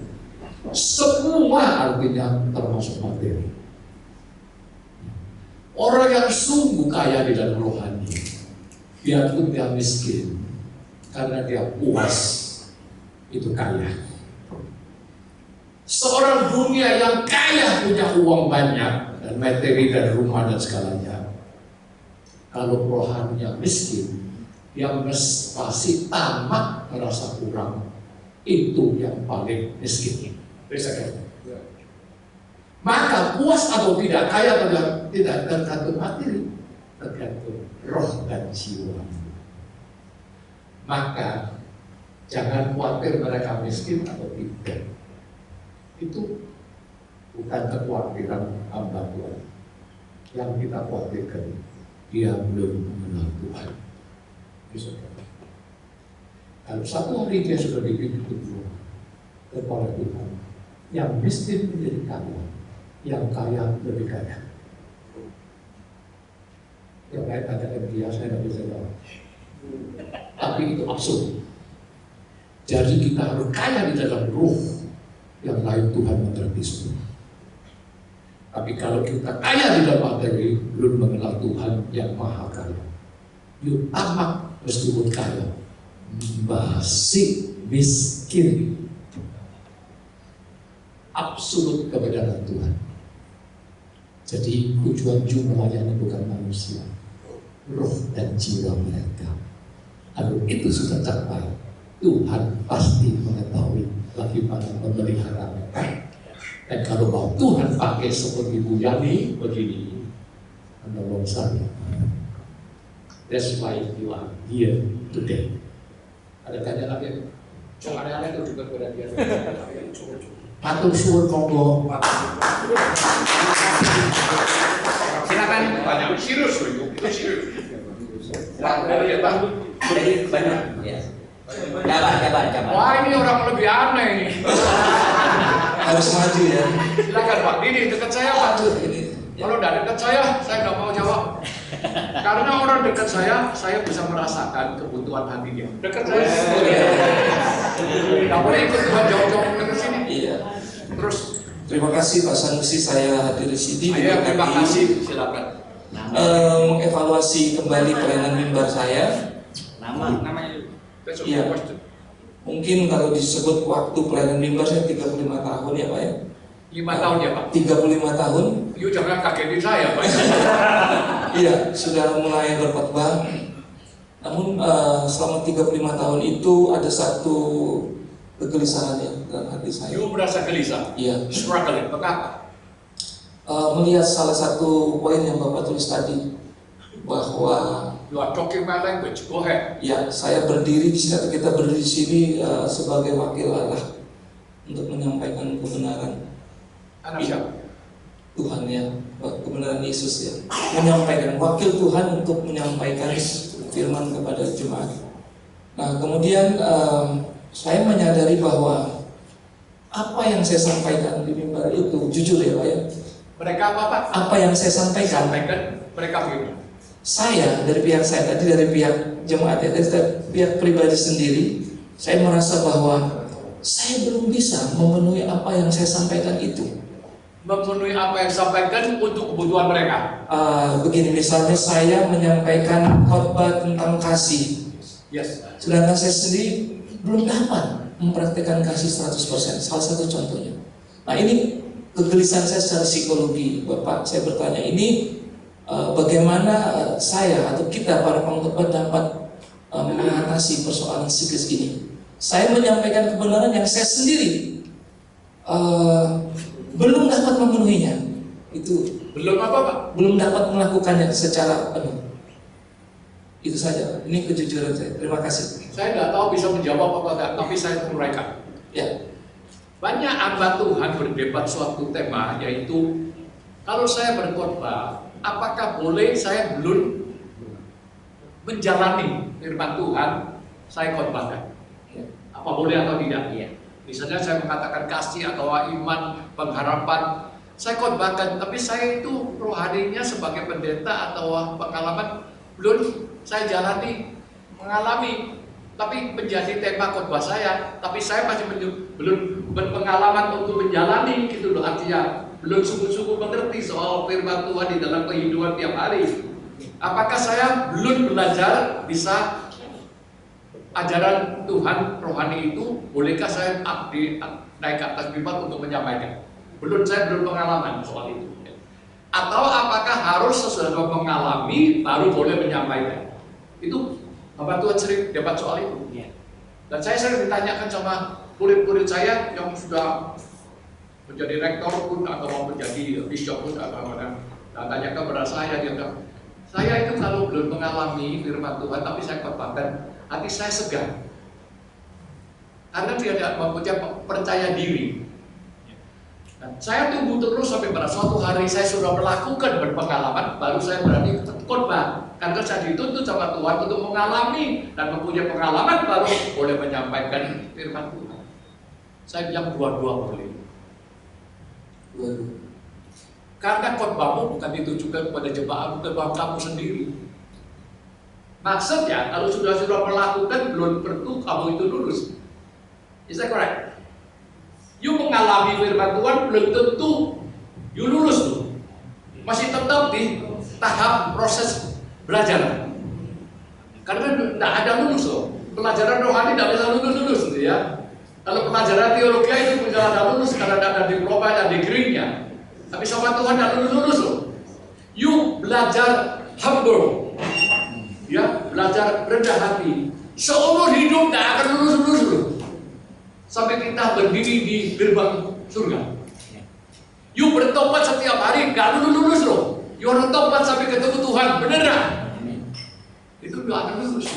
Speaker 3: Semua artinya termasuk materi. Orang yang sungguh kaya di dalam rohani, biarpun dia miskin, karena dia puas, itu kaya. Seorang dunia yang kaya punya uang banyak dan materi dan rumah dan segalanya, kalau rohaninya miskin, dia pasti tamak, merasa kurang. Itu yang paling miskin. Maka puas atau tidak, kaya atau tidak tergantung materi, tergantung roh dan jiwa. Maka Jangan khawatir mereka miskin atau tidak. Itu bukan kekhawatiran hamba Tuhan. Yang kita khawatirkan, dia belum mengenal Tuhan. Kalau satu hari dia sudah dibimbing kepada Tuhan, yang miskin menjadi kaya, yang kaya lebih kaya. Yang lain katakan dia, saya tidak bisa jawab. Tapi itu absurd. Jadi kita harus kaya di dalam roh, yang lain Tuhan mengerti semua. Tapi kalau kita kaya di dalam materi, belum mengenal Tuhan yang maha kaya. Yuk tamak meskipun kaya, masih miskin. Absolut kebenaran Tuhan. Jadi tujuan melayani bukan manusia, roh dan jiwa mereka. Kalau itu sudah tercapai, Tuhan pasti mengetahui bagaimana memelihara mereka. Dan kalau mau Tuhan pakai seperti Bu Yani begini, menolong saya. That's why you are here today. Ada tanya lagi? Cuma aneh-aneh itu juga pada dia. Matur suwun monggo.
Speaker 1: Silakan.
Speaker 3: Tanya serius itu serius.
Speaker 1: Jadi banyak. Ya. Jabar.
Speaker 3: Wah, ini orang lebih aneh ini.
Speaker 7: Harus maju ya.
Speaker 3: Silakan Pak Didi, dekat saya Pak. Kalau tidak dekat saya nggak mau jawab. Karena orang dekat saya bisa merasakan kebutuhan hati dia. Dekat saya. Nggak boleh ikut Tuhan jauh-jauh dekat sini.
Speaker 7: Iya.
Speaker 3: Terus.
Speaker 7: Terima kasih Pak Sanusi, saya hadir di sini.
Speaker 3: Terima kasih. Silakan.
Speaker 7: Mengevaluasi kembali pelayanan mimbar saya.
Speaker 1: Namanya.
Speaker 7: Iya. Mungkin kalau disebut waktu pelayanan mimbar saya 35 tahun ya Pak ya.
Speaker 3: 5 tahun ya Pak.
Speaker 7: 35 tahun.
Speaker 3: Yuk jangan kagetin saya Pak.
Speaker 7: Iya, sudah mulai berkhotbah. Namun selama 35 tahun itu ada satu kegelisahan ya dalam hati saya.
Speaker 3: Yuk merasa gelisah.
Speaker 7: Iya.
Speaker 3: Struggling. Mengapa?
Speaker 7: Melihat salah satu poin yang Bapak tulis tadi, bahwa
Speaker 3: You are talking my language. Go ahead.
Speaker 7: ya saya berdiri di sini atau kita berdiri di sini sebagai wakil Allah untuk menyampaikan kebenaran.
Speaker 3: Anak siapa?
Speaker 7: Tuhan ya, kebenaran Yesus ya, menyampaikan wakil Tuhan untuk menyampaikan firman kepada jemaat. Nah kemudian saya menyadari bahwa apa yang saya sampaikan di mimbar itu jujur ya Pak ya.
Speaker 3: Mereka apa Pak?
Speaker 7: Apa yang saya sampaikan
Speaker 3: mereka begini.
Speaker 7: Saya dari pihak saya tadi, dari pihak jemaat ya, dari pihak pribadi sendiri, saya merasa bahwa saya belum bisa memenuhi apa yang saya sampaikan itu.
Speaker 3: Memenuhi apa yang disampaikan untuk kebutuhan mereka.
Speaker 7: Begini, misalnya saya menyampaikan khotbah tentang kasih.
Speaker 3: Yes.
Speaker 7: Sedangkan saya sendiri belum dapat mempraktikkan kasih 100%. Salah satu contohnya. Nah ini kegelisahan saya secara psikologi, Bapak. Saya bertanya ini bagaimana saya atau kita para pengkhotbah dapat mengatasi persoalan psikis ini. Saya menyampaikan kebenaran yang saya sendiri belum dapat memenuhinya. Itu
Speaker 3: belum apa Pak?
Speaker 7: Belum dapat melakukannya secara penuh. Itu saja. Ini kejujuran saya. Terima kasih.
Speaker 3: Saya nggak tahu bisa menjawab apa enggak, tapi saya menguraikan.
Speaker 7: Ya.
Speaker 3: Banyak hamba Tuhan berdebat suatu tema, yaitu kalau saya berkhotbah, apakah boleh saya belum menjalani firman Tuhan, saya khotbahkan? Apa boleh atau tidak?
Speaker 1: Iya.
Speaker 3: Misalnya saya mengatakan kasih atau iman, pengharapan, saya khotbahkan, tapi saya itu rohaninya sebagai pendeta atau pengalaman belum saya jalani, mengalami, tapi menjadi tema khotbah saya, tapi saya masih belum berpengalaman untuk menjalani, gitu loh, artinya belum sungguh-sungguh mengerti soal firman Tuhan di dalam kehidupan tiap hari. Apakah saya belum belajar bisa ajaran Tuhan rohani itu? Bolehkah saya naik ke atas mimbar untuk menyampaikan? Saya belum pengalaman soal itu. Atau apakah harus sesudah mengalami baru boleh menyampaikan? Itu Bapak Tuhan sering debat soal itu. Dan saya sering ditanyakan sama murid-murid saya yang sudah menjadi rektor pun atau menjadi bishop pun atau dan tanyakan kepada saya, dia bilang, saya itu kalau belum mengalami firman Tuhan tapi saya khotbahkan, hati saya segan. karena dia tidak mempunyai percaya diri. Dan saya tunggu terus sampai pada suatu hari saya sudah melakukan berpengalaman, baru saya berani khotbah. Karena saya dituntut sama Tuhan untuk mengalami dan mempunyai pengalaman, baru boleh menyampaikan firman Tuhan. Saya bilang dua-dua boleh. Karena khotbahmu bukan ditujukan kepada jemaat, bukan buat kamu sendiri. Maksudnya, kalau sudah melakukan, belum tentu kamu itu lulus. Is that correct? You mengalami firman Tuhan, belum tentu you lulus tuh. Masih tetap di tahap proses belajar. Karena tidak ada lulus loh. Pelajaran rohani tidak bisa lulus gitu ya. Kalau pelajaran teologi itu bisa ada lulus karena ada diploma dan degree-nya. Tapi sama Tuhan tidak lulus loh. You belajar humble, ya, belajar rendah hati. Seumur hidup tidak akan lulus loh. Sampai kita berdiri di gerbang surga. You bertobat setiap hari, nggak lulus loh. You bertobat sampai ketemu Tuhan, beneran. Itu nggak akan lulus.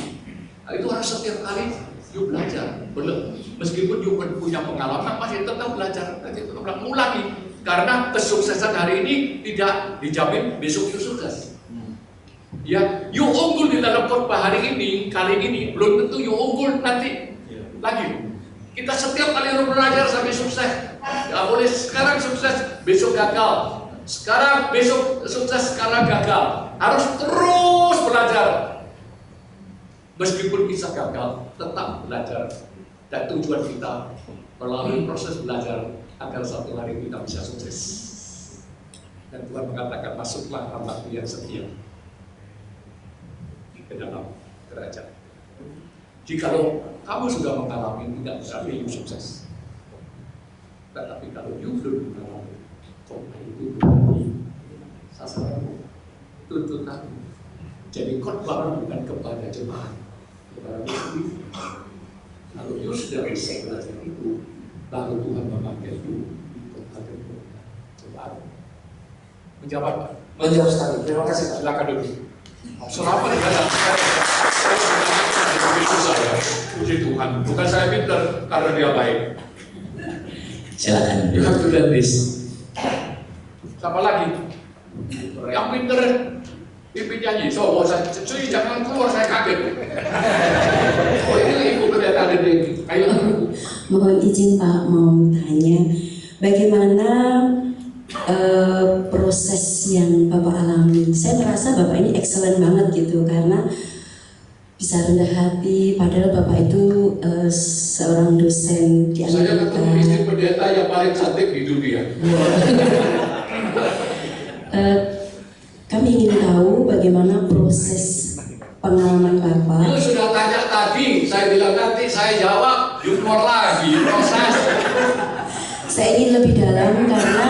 Speaker 3: Nah, itu harus setiap kali you belajar. Belum, meskipun you punya pengalaman, masih tetap belajar. Nanti tetap ulangi. Karena kesuksesan hari ini tidak dijamin besok you sukses. Ya, you unggul di dalam khotbah hari ini, kali ini, belum tentu you unggul nanti lagi. Kita setiap kali belajar sampai sukses. Gak boleh sekarang sukses, besok gagal. Sekarang, besok sukses, sekarang gagal. Harus terus belajar. Meskipun bisa gagal, tetap belajar. Dan tujuan kita melalui proses belajar agar satu hari kita bisa sukses. Dan Tuhan mengatakan, masuklah hamba-Ku yang setia ke dalam kerajaan. Jikalau kamu sudah mengalami, tidak berarti you sukses. Tetapi kalau you belum mengalami, itu berarti sasaranmu, tuntutanmu. Jadi khotbah bukan kepada jemaat, kepada you sendiri. Kalau you sudah bisa belajar itu, lalu Tuhan memanggil you kepada jemaat. Menjawab?
Speaker 7: Menjawab sekali. Terima kasih.
Speaker 3: Silakan duduk. Selama di dalam saya, puji Tuhan, bukan saya pintar karena dia baik.
Speaker 7: Silakan.
Speaker 3: You have to learn this. Siapa lagi? Yang pintar pimpin nyanyi. So, cuy jangan keluar, saya kaget. Oh ini ibu pendeta ada di kayu.
Speaker 8: Mohon izin Pak, mau tanya bagaimana proses yang Bapak alami. Saya merasa Bapak ini excellent banget gitu karena bisa rendah hati, padahal Bapak itu seorang dosen di
Speaker 3: Saya
Speaker 8: Amerika.
Speaker 3: ketemu istri pendeta yang paling cantik di dunia.
Speaker 8: Kami ingin tahu bagaimana proses pengalaman Bapak.
Speaker 3: You sudah tanya tadi, saya bilang nanti saya jawab, you keluar lagi proses.
Speaker 8: Saya ingin lebih dalam karena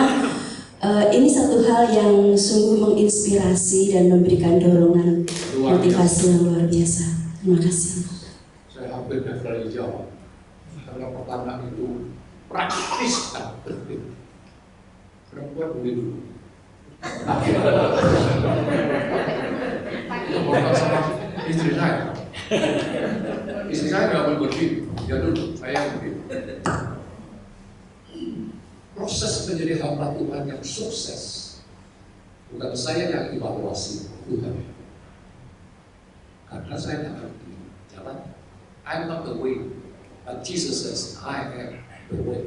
Speaker 8: ini satu hal yang sungguh menginspirasi dan memberikan dorongan motivasi yang luar biasa. Terima kasih.
Speaker 3: Saya hampir tidak berani jawab karena pertanyaan itu praktis dan penting. Perempuan boleh dulu. Ngomong sama istri saya. Istri saya nggak boleh begitu. Ya dulu, saya yang begitu. Proses menjadi hamba Tuhan yang sukses bukan saya yang evaluasi Tuhan, karena saya tidak ngerti jalan. I'm not the way, but Jesus says I am the way,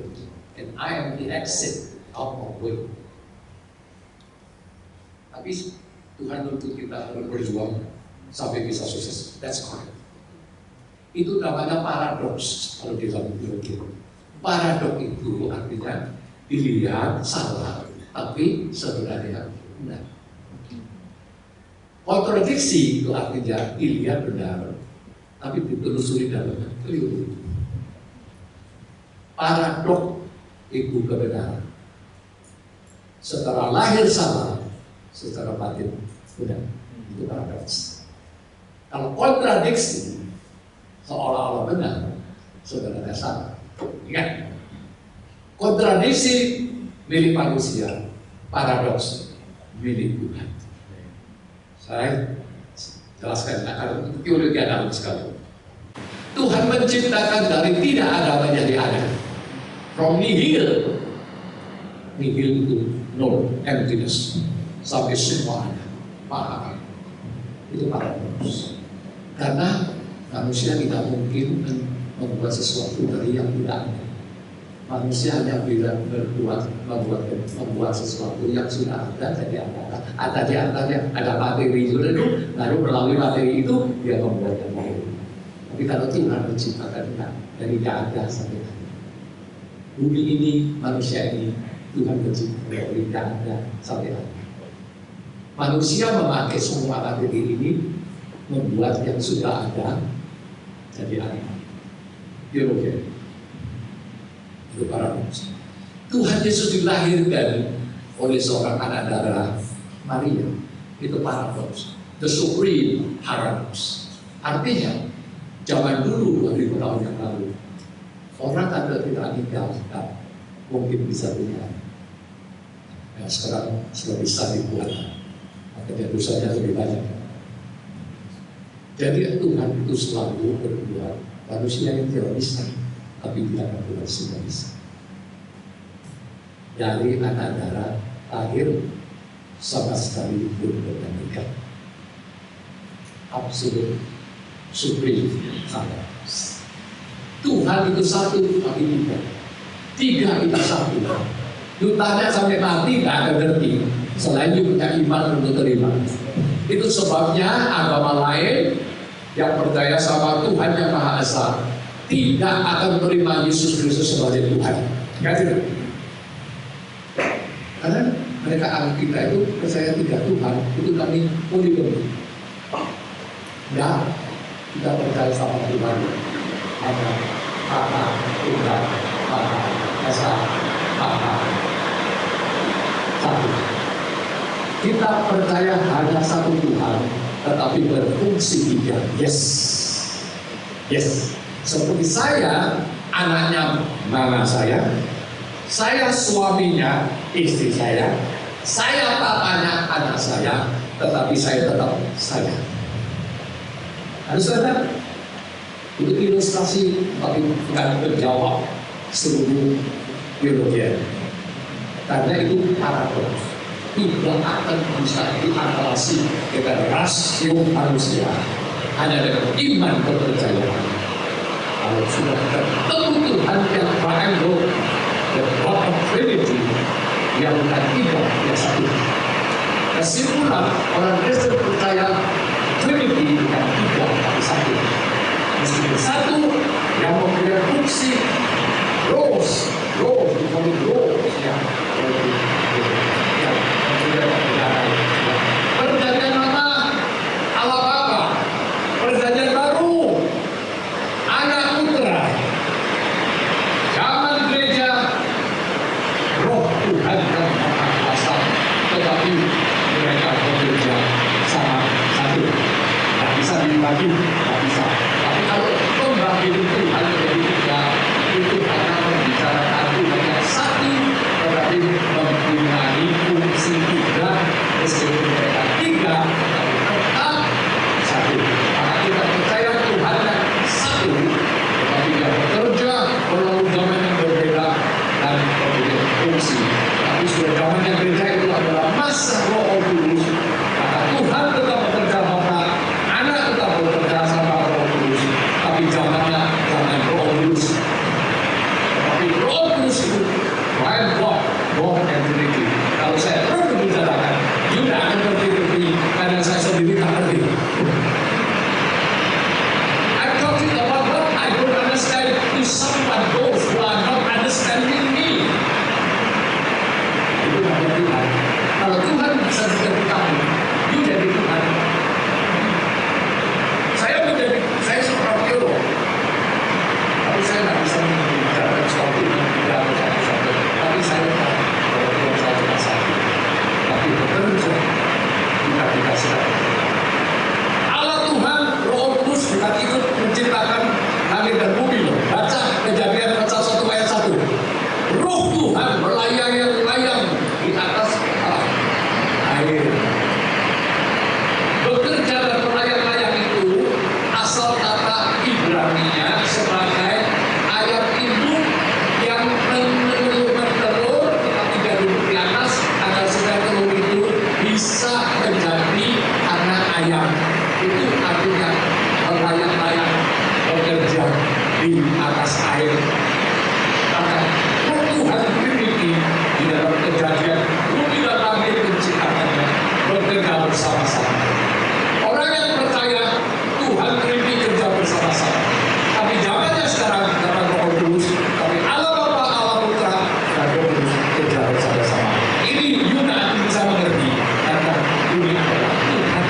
Speaker 3: and I am the exit out of way. Tapi Tuhan nuntut kita harus berjuang sampai bisa sukses. That's correct. Itu namanya paradoks kalau di dalam teologi. Paradoks itu artinya dilihat salah, tapi sebenarnya benar. Kontradiksi itu artinya dilihat benar, tapi ditelusuri dalamnya keliru. Paradok itu kebenaran. Secara lahir salah, secara batin benar. Itu paradoks. Kalau kontradiksi seolah-olah benar, sebenarnya salah. Ingat, kontradiksi milik manusia, paradoks milik Tuhan. Saya jelaskan, karena teologi dalam sekali. Tuhan menciptakan dari tidak ada menjadi ada. From nihil, nihil itu nol, emptiness, sampai semua ada. Paham? Itu paradoks. Karena manusia tidak mungkin membuat sesuatu dari yang tidak ada. Manusia hanya bisa membuat sesuatu yang sudah ada jadi ada. Tadi ada materi itu, lalu melalui materi itu dia membuat yang baru. Tapi kalau Tuhan menciptakan dari tidak ada sampai ada. Bumi ini, manusia ini, Tuhan menciptakan dari tidak ada sampai ada. Manusia memakai semua materi ini membuat yang sudah ada jadi ada. Oke. Itu paradoks. Tuhan Yesus dilahirkan oleh seorang anak darah Maria. Itu paradoks. The supreme paradox. Artinya, zaman dulu 2000 tahun yang lalu, orang ada tidak nikah mungkin bisa punya. Ya, sekarang sudah bisa dibuat. Makanya dosanya lebih banyak. Jadi Tuhan itu selalu berbuat manusia yang tidak bisa, tapi tidak akan semua bisa. Dari anak darah lahir sama sekali belum pernah nikah. Absolut, supreme, sama. Tuhan itu satu, tapi tiga. Tiga itu satu. Lu tanya sampai mati tidak akan ngerti. Selain you punya iman untuk terima. Itu sebabnya agama lain yang percaya sama Tuhan yang Maha Esa tidak akan menerima Yesus Kristus sebagai Tuhan. Tidak. Karena mereka kita itu percaya tiga Tuhan, itu kami poligami. Dan kita percaya sama Tuhan. Ada Bapa, Tuhan, Maha Esa, Maha satu. Kita percaya hanya satu Tuhan, tetapi berfungsi tiga. Yes. Seperti saya, anaknya mama saya suaminya istri saya papanya anak saya, tetapi saya tetap saya. Harus ada. Itu ilustrasi bagi menjawab seluruh teologi. Karena itu paradoks. Tidak akan bisa diatasi dengan rasio manusia, hanya dengan iman kepercayaan. Kalau sudah ketemu Tuhan yang triangle, the God of Trinity, yang bukan tiga, yang satu. Kesimpulan orang Kristen percaya Trinity bukan tiga, tapi satu. Meskipun satu yang mempunyai fungsi rose, perjanjian lama Allah Bapa, perjanjian baru Anak Putra. Zaman gereja Roh Tuhan yang Maha Kuasa, tetapi mereka bekerja sama satu. Tak bisa dibagi, tak bisa. Tapi kalau membagi Tuhan menjadi tiga, itu hanya membicarakan Tuhan yang satu, tetapi mempunyai fungsi tiga. Meskipun mereka tiga, tapi tetap satu. Maka kita percaya Tuhan yang satu, tetapi dia bekerja melalui zaman yang berbeda dan mempunyai fungsi. Tapi sudah zaman yang berbeda itu adalah masa Roh Kudus. Maka Tuhan tetap bekerja sama Anak, tetap bekerja sama Roh Kudus. Tapi zamannya zaman Roh Kudus. Tetapi Roh Kudus itu lain God and Trinity. Kalau saya perlu membicarakan, juga akan ngerti-ngerti karena saya sendiri tak ngerti. I'm talking about what I don't understand to someone those who are not understanding me. Itu namanya Tuhan. Kalau Tuhan bisa menjadi kamu, you jadi Tuhan. Saya seorang teolog, tapi saya tidak bisa membicarakan sesuatu yang tidak bisa. Tapi saya tahu bahwa Tuhan saya cuma satu. Tapi bekerja kita sedang. di atas air. Maka Tuhan memiliki di dalam Kejadian bumi dan langit menciptakannya bekerja bersama-sama. Orang yang percaya Tuhan memiliki kerja bersama-sama. Tapi zamannya sekarang dapat Roh Kudus, tapi Allah Bapa, Allah Putra, dan Roh Kudus kerja bersama-sama. Ini Yunan bisa mengerti karena ini adalah Tuhan.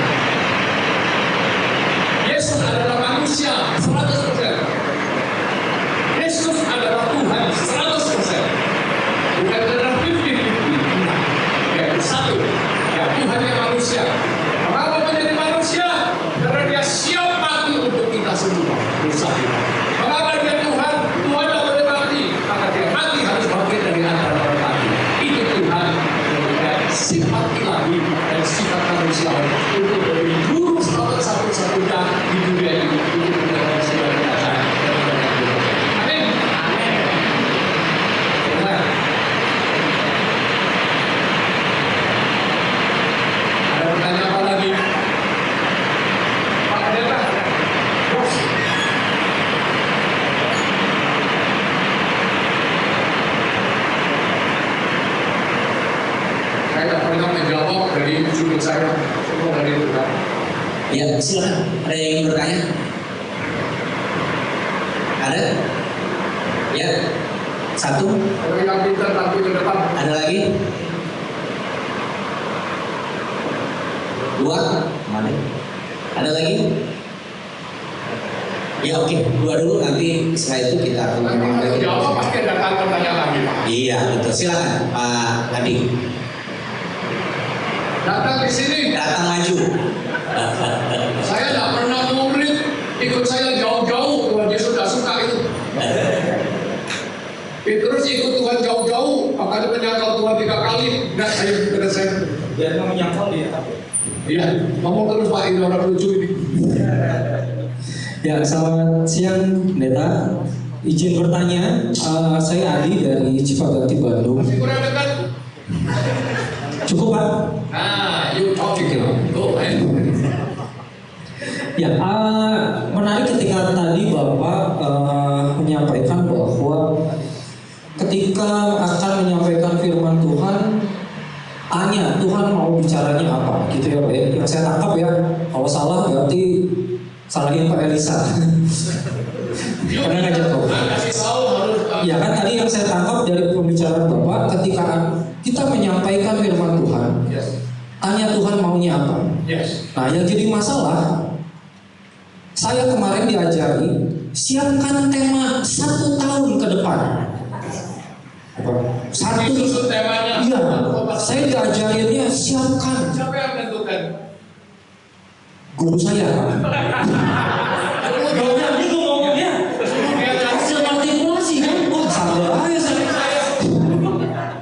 Speaker 3: Yesus adalah manusia 100%. Yesus adalah Tuhan 100%. Bukan adalah 50-50. Yaitu satu. Ya, Tuhan yang manusia. Mengapa menjadi manusia? Karena dia siap mati untuk kita semua. Dosa kita. Mengapa dia Tuhan? Tuhan tidak boleh mati. Maka dia mati harus bagian dari antara orang mati. Itu Tuhan memberikan sifat ilahi dan sifat manusia untuk menjadi guru satu-satunya di dunia ini untuk menjadi segala kerajaan. Amin. Amin. Benar. Ada pertanyaan apa lagi? Pak Pendeta, bos. Saya tidak pernah menjawab dari sudut saya, semua dari Tuhan.
Speaker 9: Ya, silakan. Ada yang ingin bertanya? Ada? Ya. Satu.
Speaker 3: Kalau yang pintar tampil ke depan.
Speaker 9: Ada lagi? Dua. Mana? Ada lagi? Ya oke, dua dulu, nanti setelah itu kita akan ngomong lagi.
Speaker 3: Jawab pasti datang pertanyaan lagi, Pak.
Speaker 9: Iya betul, silakan Pak Adi.
Speaker 3: Datang di sini.
Speaker 9: Datang maju.
Speaker 3: Saya tidak pernah murid ikut saya jauh-jauh. Tuhan Yesus tidak suka itu. Petrus ikut Tuhan jauh-jauh, makanya menyangkal Tuhan 3 kali. Nah, saya
Speaker 2: Biar mau menyangkal dia.
Speaker 3: iya, ngomong terus Pak, ini orang lucu ini.
Speaker 10: Ya, selamat siang, Pendeta. Izin bertanya, saya Adi dari Cipagati, Bandung.
Speaker 3: Masih kurang dekat.
Speaker 10: Cukup, Pak?
Speaker 3: Nah, you talking now. Go ahead.
Speaker 10: Ya, menarik ketika tadi Bapak menyampaikan bahwa ketika akan menyampaikan firman Tuhan, tanya Tuhan mau bicaranya apa, gitu ya Pak ya. Yang saya tangkap ya, kalau salah berarti salahin Pak Elisa. Karena ngajak Bapak. Ya kan tadi yang saya tangkap dari pembicaraan Bapak, ketika kita menyampaikan firman Tuhan, tanya Tuhan maunya apa. Nah, yang jadi masalah, saya kemarin diajari siapkan tema 1 tahun ke depan.
Speaker 3: Satu temanya.
Speaker 10: Iya, saya diajarinnya siapkan.
Speaker 3: Siapa yang menentukan?
Speaker 10: Guru saya. Gaunya gitu ngomongnya. Hasil artikulasi kan? Oh, salah aja saya.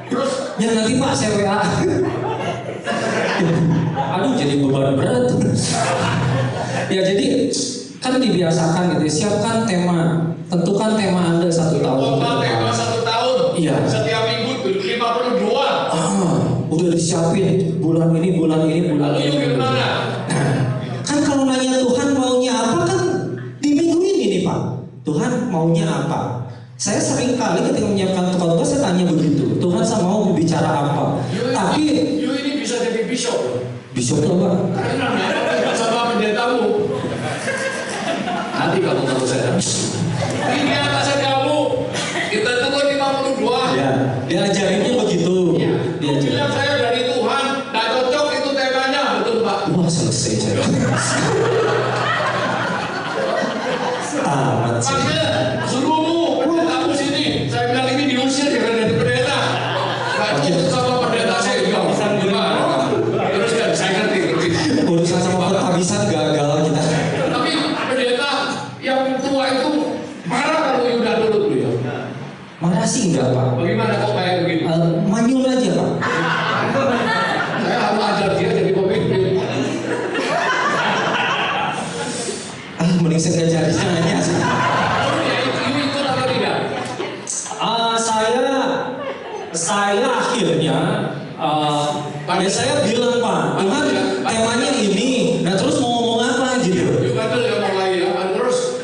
Speaker 3: Terus
Speaker 10: Ya nanti Pak saya WA. Aduh jadi beban berat. Ya jadi kan dibiasakan gitu, siapkan tema, tentukan tema Anda 1 tahun.
Speaker 3: tema 1 tahun.
Speaker 10: Iya.
Speaker 3: Setiap minggu 52.
Speaker 10: Udah disiapin bulan ini, bulan ini, bulan ini.
Speaker 3: Lalu gimana?
Speaker 10: Kan kalau nanya Tuhan maunya apa kan di minggu ini nih Pak. Tuhan maunya apa? Saya sering kali ketika menyiapkan khotbah saya tanya begitu. Tuhan saya mau bicara apa? Tapi
Speaker 3: you ini bisa jadi bishop.
Speaker 10: Bishop itu apa?
Speaker 3: Karena sama pendetamu.
Speaker 10: Nanti kamu tahu saya.
Speaker 3: Ini atasnya kamu. Kita tunggu 52.
Speaker 10: Ya, diajarinnya begitu.
Speaker 3: Diajarin. Bilang saya dari Tuhan, tidak cocok itu temanya, betul Pak?
Speaker 10: Wah selesai saya. Amat sih.
Speaker 3: Makanya suruhmu pendetamu sini. Saya bilang ini diusir jangan dari pendeta. Gak cocok sama pendeta saya juga. Terus kan saya ngerti.
Speaker 10: Urusan sama penghabisan gagal kita.
Speaker 3: Tapi pendeta yang tua itu marah kalau udah dulu ya.
Speaker 10: Marah sih enggak Pak.
Speaker 3: Bagaimana kok kayak begini?
Speaker 10: Manyun aja Pak.
Speaker 3: Saya harus ajar dia jadi pemimpin.
Speaker 10: Mending saya jadi nanya sih.
Speaker 3: You ikut atau tidak?
Speaker 10: Saya akhirnya ya saya bilang Pak, Tuhan temanya ini, nah terus mau ngomong apa gitu.
Speaker 3: You kata yang mulai ya, terus.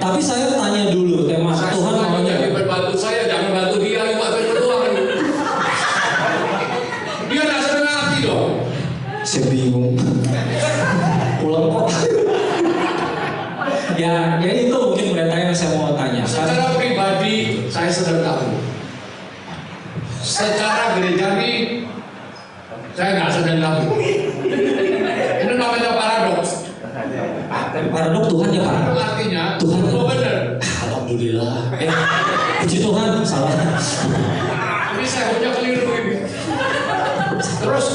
Speaker 10: Tapi saya tanya dulu tema
Speaker 3: Saya
Speaker 10: Tuhan
Speaker 3: suka
Speaker 10: maunya.
Speaker 3: jadi bantu saya, jangan bantu dia, cuma saya berdua. Dia nggak senang hati dong.
Speaker 10: Saya bingung. Pulang kok. Ya itu mungkin mereka yang saya mau tanya.
Speaker 3: Secara pribadi saya sedang tahu. Secara gerejawi saya nggak sedang tahu. Itu namanya paradoks.
Speaker 10: Paradok Tuhan ya Pak.
Speaker 3: Paradoks artinya
Speaker 10: Tuhan.
Speaker 3: oh benar.
Speaker 10: Alhamdulillah. Puji Tuhan. Salah.
Speaker 3: Ini saya punya keliru ini. Terus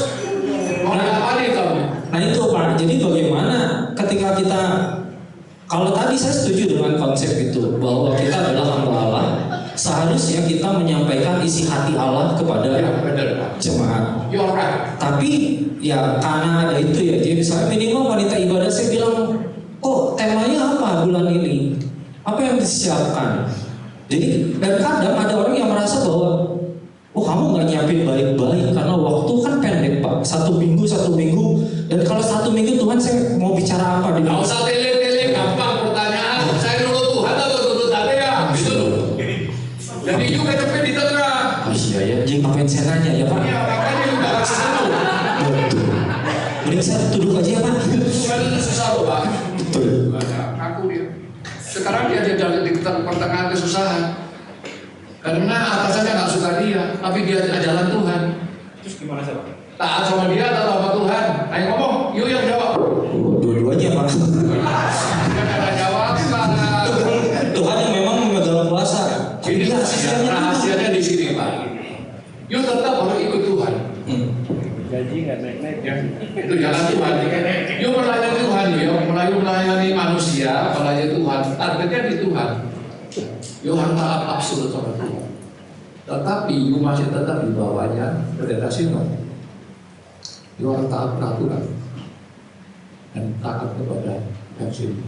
Speaker 3: mau apa nih kamu?
Speaker 10: Nah itu Pak. Jadi bagaimana ketika kita, kalau tadi saya setuju dengan konsep itu bahwa kita adalah hamba Allah, seharusnya kita menyampaikan isi hati Allah kepada jemaat.
Speaker 3: You're right.
Speaker 10: Tapi ya karena ada itu ya, jadi misalnya minimal wanita ibadah saya bilang, oh temanya apa bulan ini? Apa yang disiapkan? Jadi dan kadang ada orang yang merasa bahwa oh kamu nggak nyiapin baik-baik karena waktu kan pendek Pak, satu minggu dan kalau 1 minggu Tuhan saya mau bicara apa?
Speaker 3: Nggak usah tele-tele, gampang pertanyaan. Saya nurut Tuhan atau nurut Anda ya? Gitu loh. Jadi juga cepet di tengah.
Speaker 10: Oh iya ya, jadi ngapain saya nanya ya Pak?
Speaker 3: Ya makanya juga harus sesuatu.
Speaker 10: Betul. Mending saya duduk aja ya Pak.
Speaker 3: Tuhan itu susah loh Pak.
Speaker 10: Betul.
Speaker 3: Aku dia. Sekarang dia ada di pertengahan kesusahan. Karena atasannya nggak suka dia, tapi dia jalan Tuhan.
Speaker 2: Terus gimana sih Pak?
Speaker 3: Taat sama dia atau sama Tuhan? Ayo ngomong, yuk yang jawab.
Speaker 10: Dua-duanya Pak.
Speaker 3: Dia nggak ada jawab,
Speaker 10: Tuhan yang memang memegang kuasa.
Speaker 3: Ini rahasianya di sini Pak. Yuk tetap harus ikut Tuhan.
Speaker 5: Gaji nggak naik-naik ya.
Speaker 3: Itu jalan Tuhan. Yuk melayani Tuhan, yuk melayani manusia, melayani Tuhan. Targetnya di Tuhan. Yuk harus taat absolut sama Tuhan. Tetapi yuk masih tetap di bawahnya pendeta Sinod. Yuk harus taat peraturan dan taat kepada yang sini.